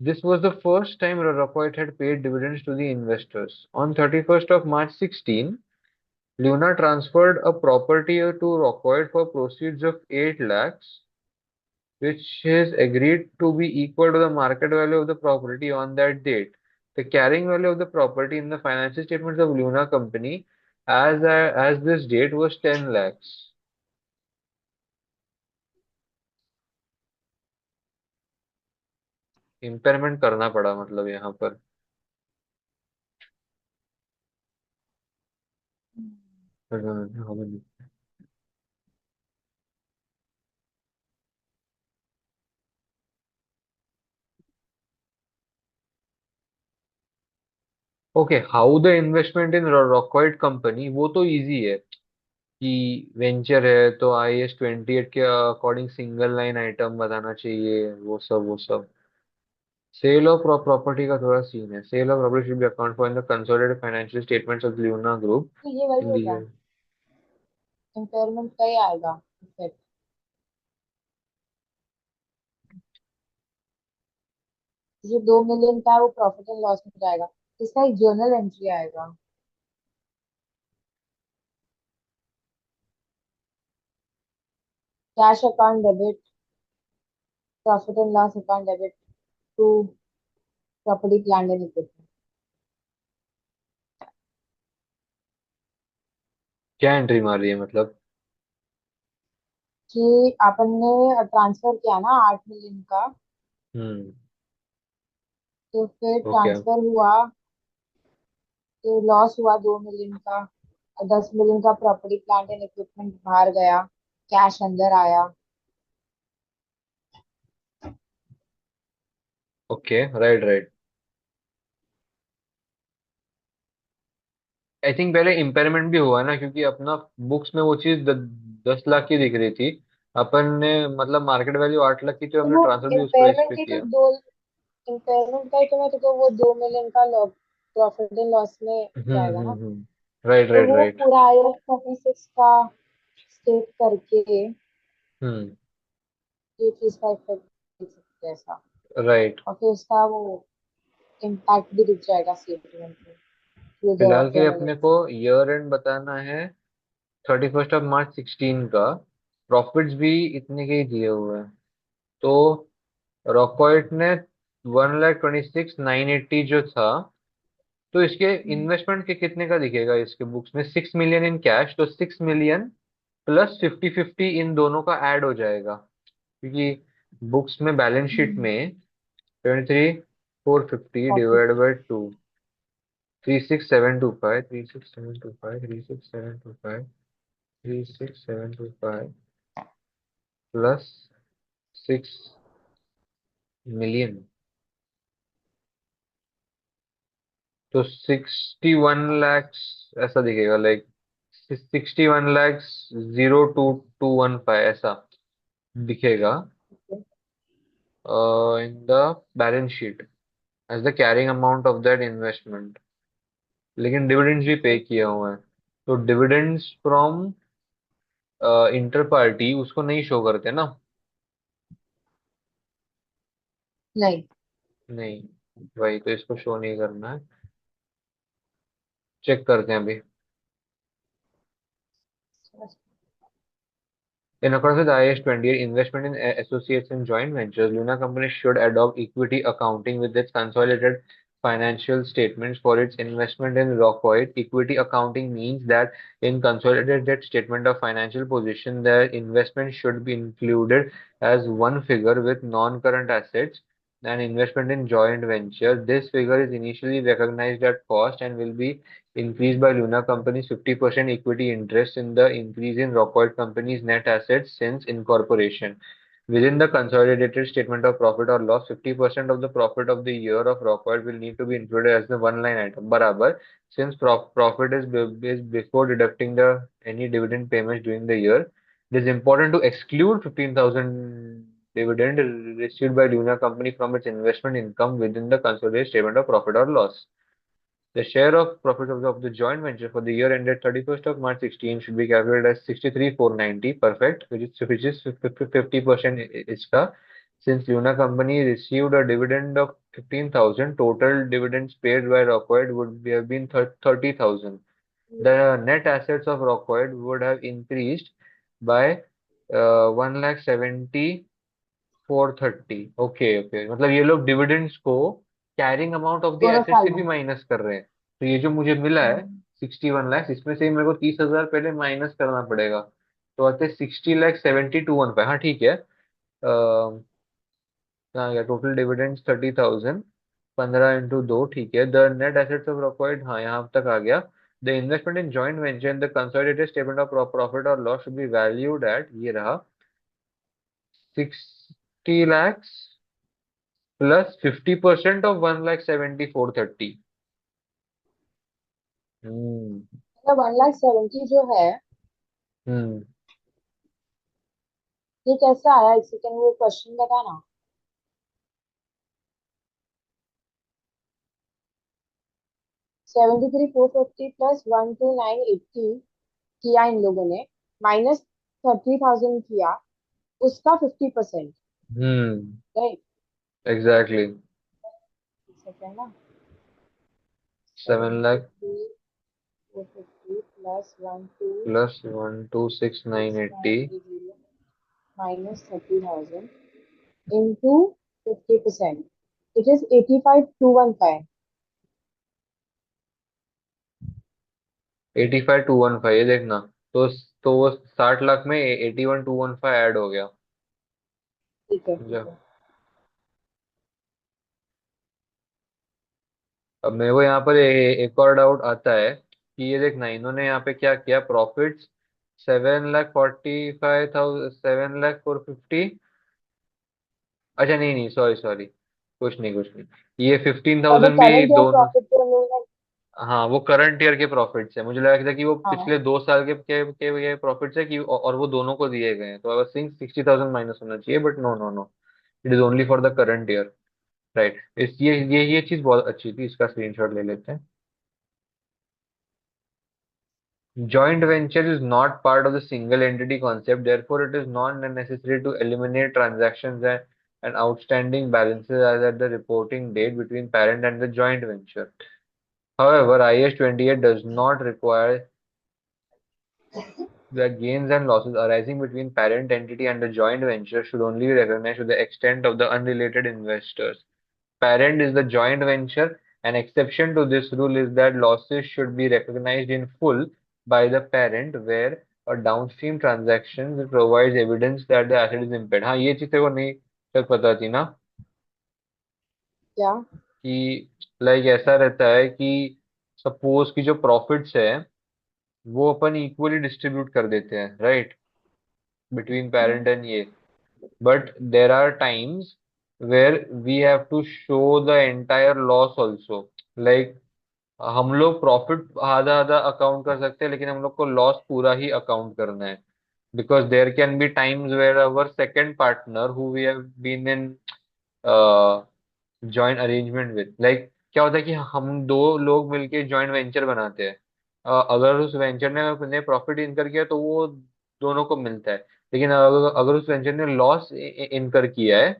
This was the first time Rockwell had paid dividends to the investors. On 31st of March 16, Luna transferred a property to Rockwell for proceeds of 8 lakhs, which is agreed to be equal to the market value of the property on that date. The carrying value of the property in the financial statements of Luna Company as this date was 10 lakhs. Impairment करना पड़ा मतलब यहाँ पर। Okay, how the investment in रॉकॉइट company, वो तो easy है कि वेंचर है तो IAS 28 के अकॉर्डिंग सिंगल लाइन आइटम बताना चाहिए, वो सब। सेल ऑफ प्रॉपर्टी का थोड़ा सीन है। Sale of property should be account for in the consolidated financial statements of Luna group तो ये वही इन द होगा, इम्पेयरमेंट का ही आएगा effect। जो 2 मिलियन का है वो प्रॉफिट एंड लॉस में जाएगा, इसका एक जर्नल एंट्री आएगा। Cash account debit, profit and loss account debit to property plant and equipment. क्या एंट्री मार रही है मतलब? कि अपन ने ट्रांसफर किया ना 8 मिलियन का, हम्म। तो फिर ओके। ट्रांसफर हुआ तो लॉस हुआ 2 मिलियन का, और 10 मिलियन का प्रॉपर्टी प्लांट एंड इक्विपमेंट बाहर गया, कैश अंदर आया। Okay, right right. I think पहले इम्पेयरमेंट भी हुआ ना, क्योंकि अपना बुक्स में वो चीज 10 लाख की दिख रही थी। अपन ने मतलब मार्केट वैल्यू 8 लाख की थी, तो हमने वो ट्रांसफर भी उस इम्पेयरमेंट पे की तो किया। दो, इम्पेयरमेंट का ही तो मैं तो वो 2 मिलियन का प्रॉफिट एंड लॉस में जाएगा ना। राइट तो राइट वो राइट। पूरा IAS 36 का स्टेट करके हम्म। ये चीज का इफेक्ट देख सकते हैं ऐसा। राइट। और फिर उसका वो इम्पैक्ट भी दिख जाएगा स्टेटमेंट में थ्रू द फिलहाल के लिए जर्नल अपने को एंट्री। ईयर एंड बताना है, 31 मार्च 2016 का। प्रॉफिट्स भी इतने के ही दिए हुए हैं। तो रॉकॉइट ने 1,26,980 जो था, तो इसके इन्वेस्टमेंट के कितने का दिखेगा इसके बुक्स में? 6 मिलियन इन कैश, तो 6 मिलियन प्लस 50-50 इन दोनों का ऐड हो जाएगा, क्योंकि बुक्स में बैलेंस शीट में 23,450 profit divide by 2, 36,725, 36,725, 36,725, 36,725 plus 6 million, तो 61 लैक्स ऐसा दिखेगा, लाइक 61 लैक्स 02215 ऐसा दिखेगा in the balance sheet as the carrying amount of that investment. लेकिन डिविडेंड्स भी पे किए हुए हैं, तो डिविडेंड्स फ्रॉम इंटर पार्टी उसको नहीं शो करते ना। नहीं। नहीं, वही तो, इसको शो नहीं करना है। चेक करते हैं अभी। In accordance with IAS 28, investment in associates and joint ventures, Luna Company should adopt equity accounting with its consolidated financial statements for its investment in Rockwell. Equity accounting means that in consolidated statement of financial position, the investment should be included as one figure with non-current assets and investment in joint venture. This figure is initially recognized at cost and will be increased by Luna Company's 50% equity interest in the increase in Rockwell Company's net assets since incorporation. Within the consolidated statement of profit or loss, 50% of the profit of the year of Rockwell will need to be included as the one line item. Barabar, since profit is before deducting the any dividend payments during the year, it is important to exclude 15,000 dividend received by Luna Company from its investment income within the consolidated statement of profit or loss. The share of profit of the joint venture for the year ended 31st of March 16 should be calculated as 63,490, perfect, which is 50% इसका. Since Luna Company received a dividend of 15,000, total dividends paid by Rockwell would have been 30,000. The net assets of Rockwell would have increased by 1,70,430. Okay okay, मतलब ये लोग dividends को carrying amount of the दोनों asset साल से में। भी minus कर रहे हैं। तो ये जो मुझे मिला है हम्म, 61 लैक्स, इसमें से ही मेरे को 30,000 पहले माइनस करना पड़ेगा। तो आते 60,72,105। हाँ ठीक है। कहाँ गया टोटल डिविडेंड्स? 30,000, 15 × 2, ठीक है। द नेट एसेट्स ऑफ रॉकवॉइड, हाँ यहाँ तक आ गया। The investment in joint venture in the consolidated statement of profit और loss should be valued at, ये रहा, 60 लैक्स प्लस 50% ऑफ 1,70,430। हम्म। मतलब 1,70,000 जो है, हम्म। ये कैसे आया? एक सेकंड, वो क्वेश्चन बताना। 73,450 प्लस 12980 किया इन लोगों ने, माइनस 30,000 किया, उसका 50%। हम्म। राइट। एग्जैक्टली। सेकंड ना। 7 lakh 73,450 plus one two plus 126,980। 6,980 minus 30,000 into 50%. It is 85,215. 85,215, ये देखना। तो तो वो 60 लाख में 81,215 ऐड हो गया। ठीक है, ठीक समझा? है। अब मेरे को यहाँ पर एक और डाउट आता है कि ये देखना, इन्होंने यहाँ पे क्या किया, प्रॉफिट्स 7,45,000, 7,450। अच्छा नहीं नहीं, सॉरी सॉरी, कुछ नहीं कुछ नहीं, ये फिफ्टीन और द थाउजेंड भी करंट ईयर दोनों। प्रॉफिट तो उन्होंने। हाँ, वो करंट ईयर के प्रॉफिट्स है, मुझे लगा था कि वो हाँ। पिछले 2 साल के प्रॉफिट्स है कि, और वो दोनों को दिए गए हैं, तो आई वाज थिंक 60,000 माइनस होना चाहिए, but no no no, it is only for the current year. Right, इस ये चीज बहुत अच्छी थी, इसका स्क्रीनशॉट ले लेते हैं। Joint venture is not part of the single entity concept, therefore it is not necessary to eliminate transactions and outstanding balances as at the reporting date between parent and the joint venture. However, IAS 28 does not require that gains and losses arising between parent entity and the joint venture should only be recognized to the extent of the unrelated investors. Parent is the joint venture. An exception to this rule is that losses should be recognized in full by the parent where a downstream transaction provides evidence that the asset is impaired. हाँ, ये चीज़ तेरे को नहीं तक पता थी ना, क्या? कि लाइक ऐसा रहता है कि सपोज की जो प्रॉफिट्स है वो अपन इक्वली डिस्ट्रीब्यूट कर देते हैं, राइट, बिटवीन पेरेंट एंड ये, but there are times where we have to show the entire loss also, like हम लोग प्रॉफिट आधा आधा अकाउंट कर सकते हैं, लेकिन हम लोग को लॉस पूरा ही अकाउंट करना है, because there can be times where our second partner who we have been in joint arrangement with, like क्या होता है कि हम दो लोग मिलके जॉइंट वेंचर बनाते हैं। अगर उस वेंचर ने अपने प्रॉफिट इनकर किया तो वो दोनों को मिलता है, लेकिन अगर उस वेंचर ने लॉस इनकर किया है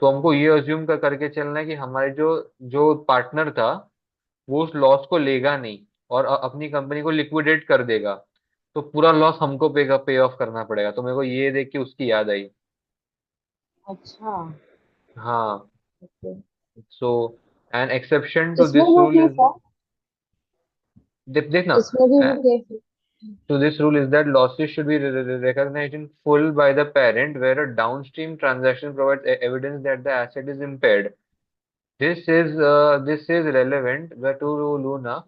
तो हमको ये अज्यूम करके चलना है कि हमारे जो जो पार्टनर था वो उस लॉस को लेगा नहीं और अपनी कंपनी को लिक्विडेट कर देगा, तो पूरा लॉस हमको पे ऑफ करना पड़ेगा। तो मेरे को ये देख के उसकी याद आई। अच्छा। हाँ। Okay. So an exception to इसमें दिस वो रूल केस इज, है? देखना, इसमें भी वो केस है? to this rule is that losses should be recognized in full by the parent where a downstream transaction provides evidence that the asset is impaired. This is relevant to Luna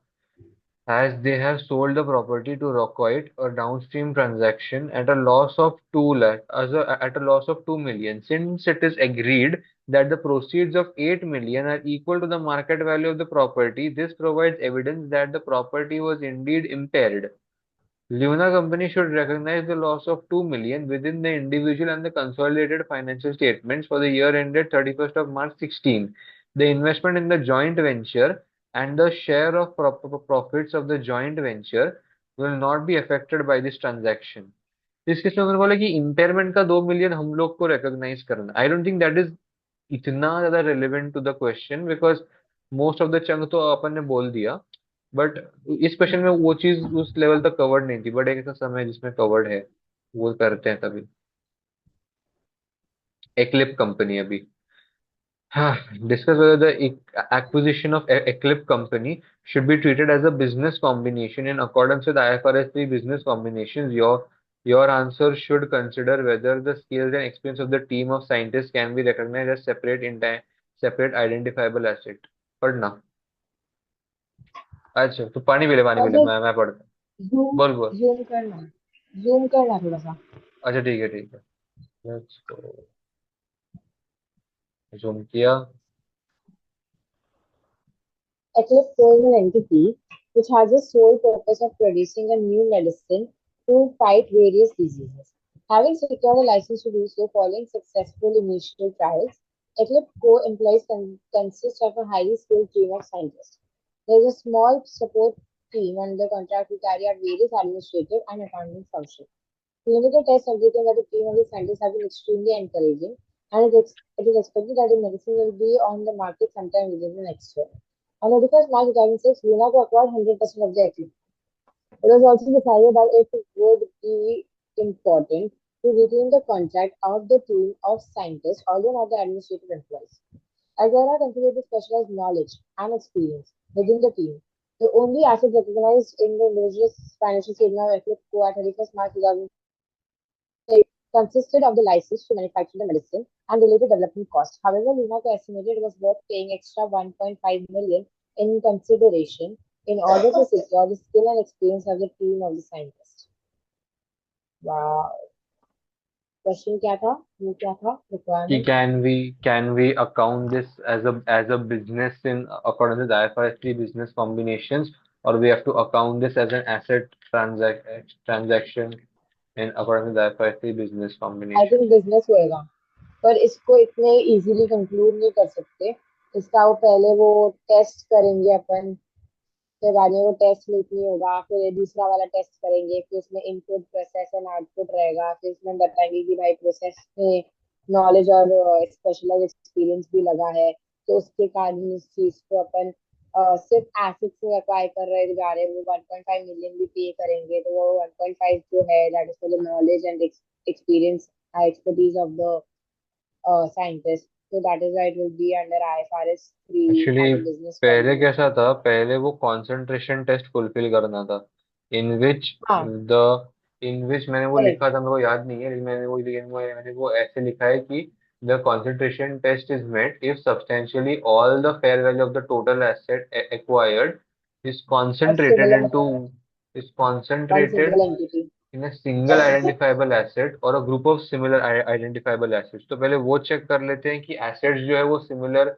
as they have sold the property to Rockwhite, a downstream transaction at a loss of 2 lakh, at a loss of 2 million. Since it is agreed that the proceeds of 8 million are equal to the market value of the property, this provides evidence that the property was indeed impaired. Luna Company should recognize the loss of 2 million within the individual and the consolidated financial statements for the year ended 31st of March 16. The investment in the joint venture and the share of profits of the joint venture will not be affected by this transaction. इस case में उन्होंने बोला कि impairment का 2 million हम लोग को recognise करना, I don't think that is इतना ज्यादा relevant to the question, because most of the chunk तो अपन ने बोल दिया, बट इस क्वेश्चन में वो चीज उस लेवल तक कवर्ड नहीं थी, बट एक ऐसा समय है जिसमें कवर्ड है, वो करते हैं तभी। एक्लिप कंपनी अभी, हाँ, discuss whether the acquisition of Eclipse company should be treated as a business combination in accordance with IFRS 3 business combinations. Your answer should consider whether the skills and experience of the team of scientists can be recognized as separate identifiable asset. पढ़ना। अच्छा, तो पानी P ले, अगर मैं पढ़ता हूँ। Zoom बोल बोल। जूम करना, जूम करना थोड़ा सा। अच्छा ठीक है ठीक है, लेट्स गो। Zoom किया। Eclipse is an entity which has the sole purpose of producing a new medicine to fight various diseases. Having secured a license to do so following successful initial trials, Eclipse Co. employees consist of a highly skilled team of scientists. There is a small support team under contract to carry out various administrative and accounting functions. Clinical tests undertaken by the team of the scientists have been extremely encouraging, and it is expected that the medicine will be on the market sometime within the next year. On 31st March 2006, Luna acquired 100% of the equity. It was also decided that it would be important to retain the contract of the team of scientists, although not the administrative employees, as there are considerably specialized knowledge and experience within the team. The only asset recognized in the individual financial statement of Eclipse Co. at 31st March 2006 consisted of the license to manufacture the medicine and related development costs. However, Lunaco estimated it was worth paying extra 1.5 million in consideration in order to secure the skill and experience of the team of the scientists. Wow. Question क्या था वो क्या था कि requirement can we account this as a business in according to the IFRS 3 business combinations, or we have to account this as an asset transaction in according to the IFRS 3 business I combination? Think business होएगा पर इसको इतने easily conclude नहीं कर सकते इसका वो पहले वो टेस्ट करेंगे अपन फिर बाद में वो टेस्ट मीट नहीं होगा फिर ये दूसरा वाला टेस्ट करेंगे फिर उसमें इनपुट प्रोसेस एंड आउटपुट रहेगा फिर इसमें बताएंगे कि भाई प्रोसेस में नॉलेज और स्पेशलाइज एक्सपीरियंस भी लगा है तो उसके कारण इस चीज को अपन सिर्फ एसिड से अप्लाई कर रहे जा रहे हैं वो 1.5 मिलियन भी पे करेंगे तो वो 1.5 जो है that is for the knowledge and experience expertise of the scientist. So that is why it will be under IFRS 3 actually as a business पहले combination. कैसा था, पहले वो कंसंट्रेशन टेस्ट फुलफिल करना था, इन विच हाँ द इन विच मैंने वो करेक्ट लिखा था, मेरे को याद नहीं है, लेकिन मैंने वो ऐसे लिखा है कि the concentration test is met if substantially all the fair value of the total asset acquired is a concentrated similar into is one concentrated single entity. in a single identifiable asset or a group of similar identifiable assets. तो पहले वो check कर लेते हैं कि assets जो है वो सिमिलर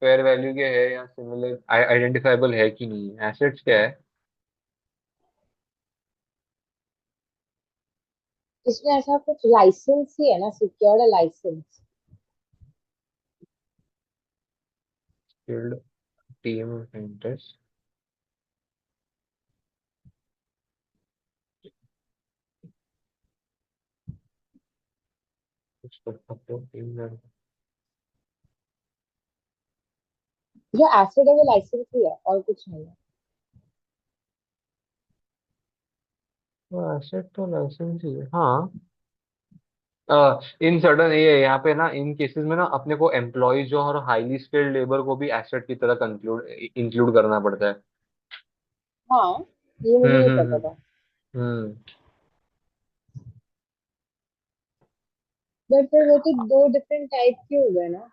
फेयर वैल्यू के है या सिमिलर आइडेंटिफाइबल है कि नहीं है। एसेट्स क्या है? इसमें ऐसा कुछ लाइसेंस ही है ना secured licence skilled team interest, जो एसिड है वो लाइसेंस ही है और कुछ नहीं है एसेट तो लाइसेंस ही है हाँ। इन सर्टन ये यहाँ पे ना, इन केसेस में ना अपने को एम्प्लॉय जो और हाईली स्किल्ड लेबर को भी एसेट की तरह कंक्लूड इंक्लूड करना पड़ता है। हाँ ये मुझे नहीं पता था हम्म। बट फिर वो तो दो डिफरेंट टाइप के हो गए ना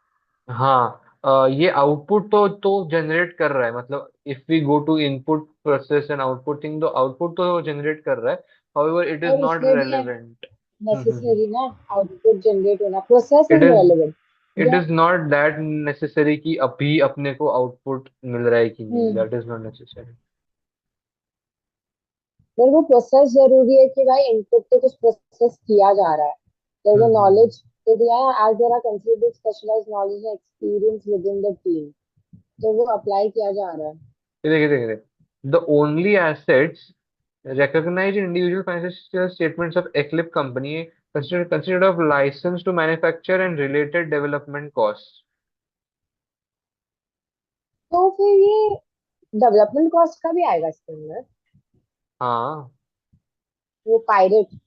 हाँ, ये आउटपुट तो जनरेट कर रहा है, मतलब if we go to input process and output thing, तो आउटपुट तो जनरेट कर रहा है, हाउएवर इट इज और नॉट उसमें भी है रेलेवेंट। नेसेसरी ना आउटपुट जनरेट होना process it is is relevant it या इज नॉट दैट नेसेसरी कि अभी अपने को आउटपुट मिल रहा है कि नहीं, हम्म दैट इज नॉट नेसेसरी। पर वो प्रोसेस जरूरी है कि भाई इनपुट पे कुछ प्रोसेस किया जा रहा है there's a हम्म। knowledge तो दिया है as there are considerable specialized knowledge and experience within the team तो वो अप्लाई किया जा रहा है ये देखिए देखिए देखिए, the only assets recognized in individual financial statements of Eclipse company considered of license to manufacture and related development costs। तो फिर ये डेवलपमेंट कॉस्ट का भी आएगा इसके अंदर हाँ। वो पायरेट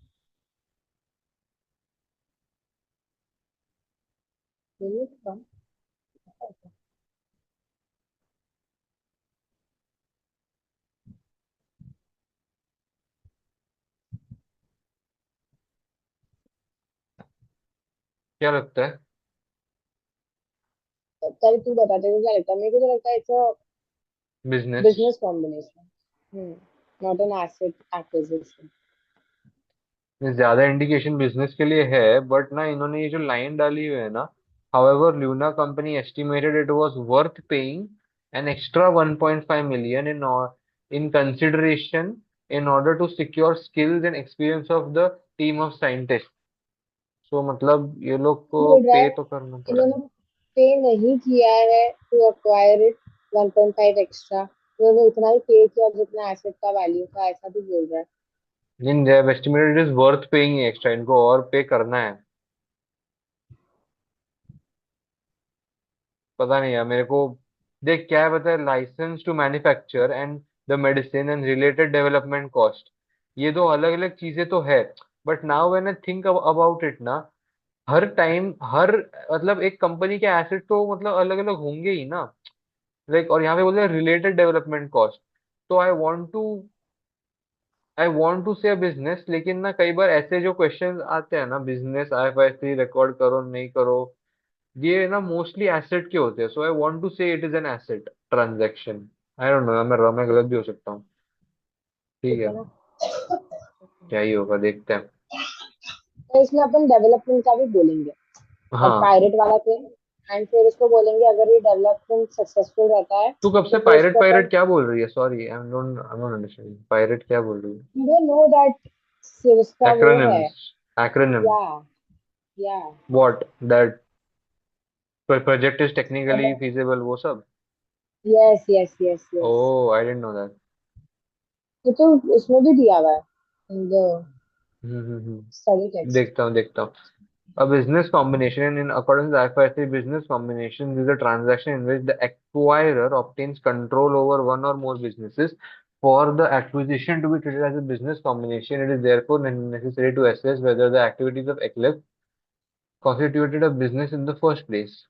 क्या लगता है? कल तू बता तेरे को क्या लगता है मेरे को तो लगता है it's a business business combination not an asset acquisition में ज्यादा इंडिकेशन बिजनेस के लिए है, बट ना इन्होंने ये जो लाइन डाली हुई है ना, however Luna company estimated it was worth paying an extra 1.5 million in in consideration in order to secure skills and experience of the team of scientists. So मतलब ये लोग को बोल रहा पे है तो करना पड़ा है। इन्होंने पे नहीं किया है टू अक्वायर इट 1.5 एक्स्ट्रा, इन्होंने उतना ही पे किया जितना एसेट का वैल्यू था, ऐसा भी बोल रहा है। इन they have estimated it is worth paying extra, इनको और पे करना है। पता नहीं यार मेरे को। देख क्या है पता है, licence to manufacture and the medicine and related development cost, ये दो अलग अलग चीजें तो है। But now when I think about it ना, हर टाइम हर मतलब एक कंपनी के एसेट तो मतलब अलग अलग होंगे ही ना। लाइक और यहाँ पे बोलते हैं रिलेटेड डेवलपमेंट कॉस्ट। तो आई वांट टू से बिजनेस, लेकिन ना कई बार ऐसे जो क्वेश्चंस आते हैं ना, बिजनेस IFRS रिकॉर्ड करो नहीं करो, ये ना मोस्टली एसेट के होते हैं। सो आई वांट टू से it is an asset transaction. I don't know, मैं गलत भी हो सकता हूँ। ठीक ठीक है, है ना। क्या ही होगा देखते हैं। तो इसमें अपन डेवलपमेंट का भी बोलेंगे, और हाँ, पायरेट वाला थिंग। एंड फिर उसको बोलेंगे अगर ये डेवलपमेंट सक्सेसफुल रहता है तू कब तो से फिर पायरेट उसको अपन, पायरेट क्या बोल रही है? Sorry, I am not understanding, pirate क्या बोल रही है? यू डोंट नो दैट उसका वो है। एक्रोनिम्स, एक्रोनिम, या या what that project is technically feasible, वो सब। Yes yes yes yes. Oh, I didn't know that. तो उसमें भी दिया हुआ है इन द स्टडी टेक्स्ट। देखता हूँ देखता हूँ। A business combination in accordance with IFRS, business combination is a transaction in which the acquirer obtains control over one or more businesses. For the acquisition to be treated as a business combination, it is therefore necessary to assess whether the activities of Eclipse constituted a business in the first place.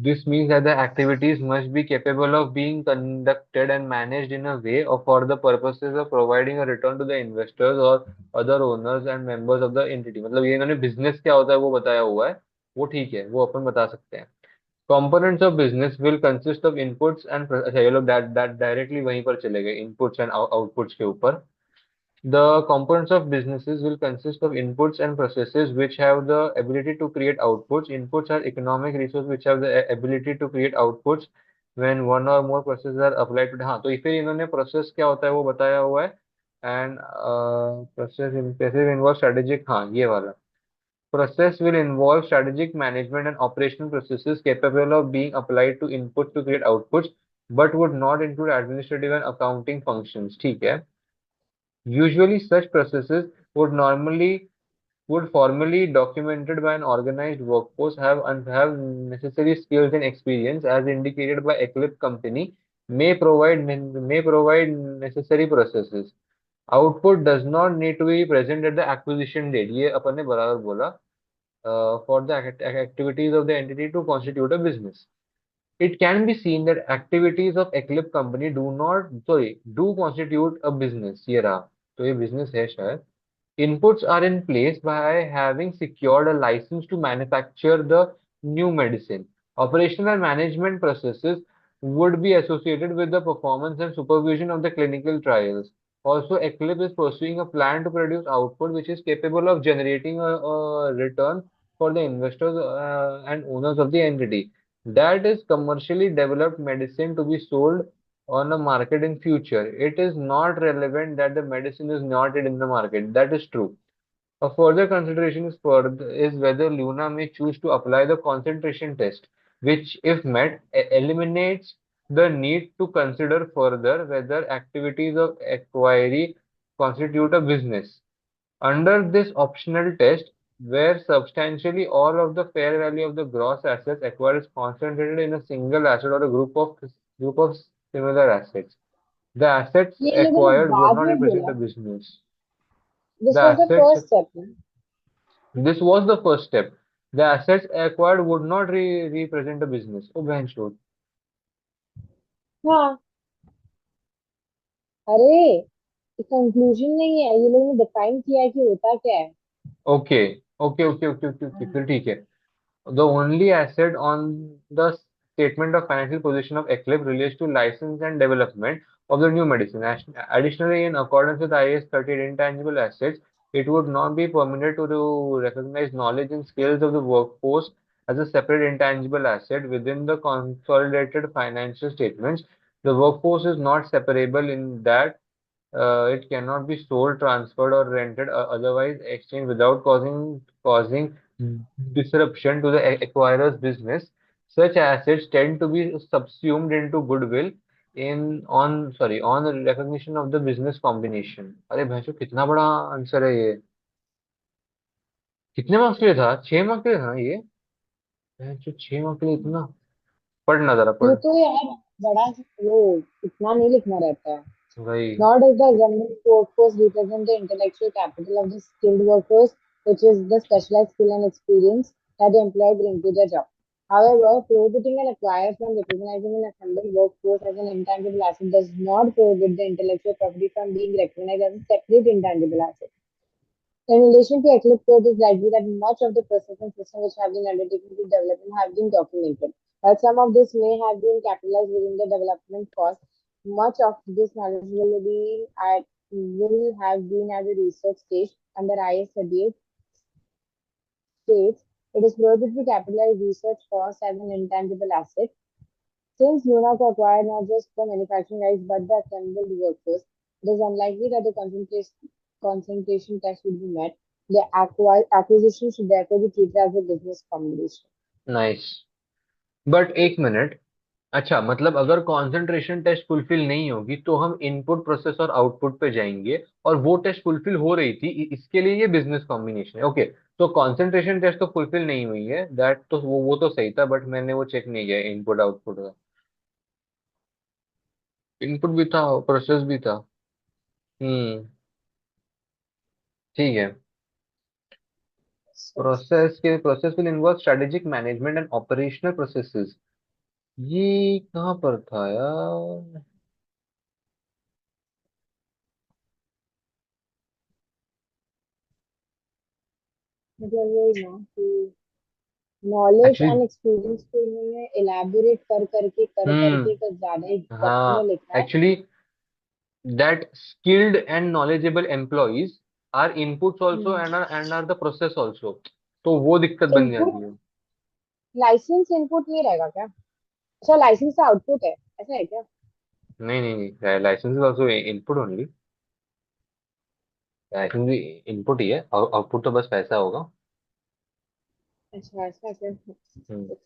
This means that the activities must be capable of being conducted and managed in a way or for the purposes of providing a return to the investors or other owners and members of the entity। मतलब ये इन्होंने business क्या होता है वो बताया हुआ है, वो ठीक है, वो अपन बता सकते हैं। Components of business will consist of inputs and अच्छा ये लोग दैट डायरेक्टली वहीं पर चले गए, इनपुट्स एंड आउटपुट्स के ऊपर। The components of businesses will consist of inputs and processes which have the ability to create outputs. Inputs are economic resources which have the ability to create outputs when one or more processes are applied to। हाँ, तो फिर इन्होंने process क्या होता है वो बताया हुआ है। एंड प्रोसेस इन्वॉल्व स्ट्रेटेजिक, हाँ ये वाला। Process will involve strategic management and operational processes capable of being applied to inputs to create outputs, but would not include administrative and accounting functions। ठीक है। Usually, such processes would formally documented by an organized workforce have necessary skills and experience as indicated by Eclipse company may provide necessary processes। Output does not need to be present at the acquisition date। ये अपन ने बराबर बोला। For the activities of the entity to constitute a business, it can be seen that activities of Eclipse company do constitute a business। ये रहा, तो ये business है शायद। Inputs are in place by having secured a license to manufacture the new medicine. Operational and management processes would be associated with the performance and supervision of the clinical trials. Also, Eclipse is pursuing a plan to produce output which is capable of generating a return for the investors and owners of the entity. That is commercially developed medicine to be sold on the market in future. It is not relevant that the medicine is not yet in the market. That is true. A further consideration is whether Luna may choose to apply the concentration test, which, if met, eliminates the need to consider further whether activities of acquiry constitute a business. Under this optional test, where substantially all of the fair value of the gross assets acquired is concentrated in a single asset or a group of similar assets, the assets ये लोगों ने acquired would बाद not में represent बोला, a business. The this was the assets first step. This was the first step. The assets acquired would not represent a business। Oh, बहन चोद। हाँ, अरे कंक्लूजन नहीं है, ये लोगों ने डिफाइन किया है कि होता क्या है। Okay okay okay okay okay okay, फिर ठीक है। The only asset on the statement of financial position of Eclipse relates to license and development of the new medicine। Additionally, in accordance with IAS 30 intangible assets, it would not be permitted to recognize knowledge and skills of the workforce as a separate intangible asset within the consolidated financial statements, The workforce is not separable in that it cannot be sold, transferred, or rented, otherwise exchanged without causing disruption to the acquirer's business. Such assets tend to be subsumed into goodwill on recognition of the business combination. अरे भैंसो कितना बड़ा answer है ये। कितने marks के लिए था? 6 marks के लिए था ना ये? भैंसो 6 मार्क्स के लिए इतना? पढ़ना जरा तू पढ़। तो यार बड़ा वो इतना नहीं लिखना रहता है। भाई। Nor does the general workforce represent the intellectual capital of the skilled workers, which is the specialized skill and experience that the employer brings to their job. However, prohibiting an acquirer from recognizing an assembled workforce as an intangible asset does not prohibit the intellectual property from being recognized as a separate intangible asset. In relation to Eclipse code, it is likely that much of the process and system which have been undertaken to develop and have been documented. While some of this may have been capitalized within the development cost, much of this knowledge will have been at the research stage under IS 38 states. It is prohibited to capitalize research costs as an intangible asset. Since Luna acquired not just the manufacturing rights but the assembled workforce, it is unlikely that the concentration test would be met. The acquisition should therefore be treated as a business combination. Nice. But एक minute. अच्छा, मतलब अगर concentration test fulfil नहीं होगी तो हम input process और output पे जाएंगे, और वो टेस्ट फुलफिल हो रही थी, इसके लिए ये बिजनेस कॉम्बिनेशन है। ओके। तो कंसंट्रेशन टेस्ट तो फुलफिल नहीं हुई है, दैट तो वो तो सही था, बट मैंने वो चेक नहीं किया इनपुट आउटपुट का। इनपुट भी था, प्रोसेस भी था। हम्म। ठीक है। So, process will involve strategic management and operational processes. ये कहाँ पर था यार? मतलब वही ना कि नॉलेज एक्चुअली। एंड एक्सपीरियंस को उन्होंने इलेबोरेट कर करके कुछ ज्यादा ही डेप्थ में हाँ, लिखा है। Actually that skilled and knowledgeable employees are inputs also and are the process also। तो वो दिक्कत बन इनपुट जाती है। लाइसेंस इनपुट नहीं रहेगा क्या? अच्छा, लाइसेंस का आउटपुट है, ऐसा है क्या? नहीं नहीं नहीं, licence is also input only. Licence भी इनपुट ही है, आउटपुट तो बस पैसा होगा। अच्छा, ऐसा है क्या? हम्म।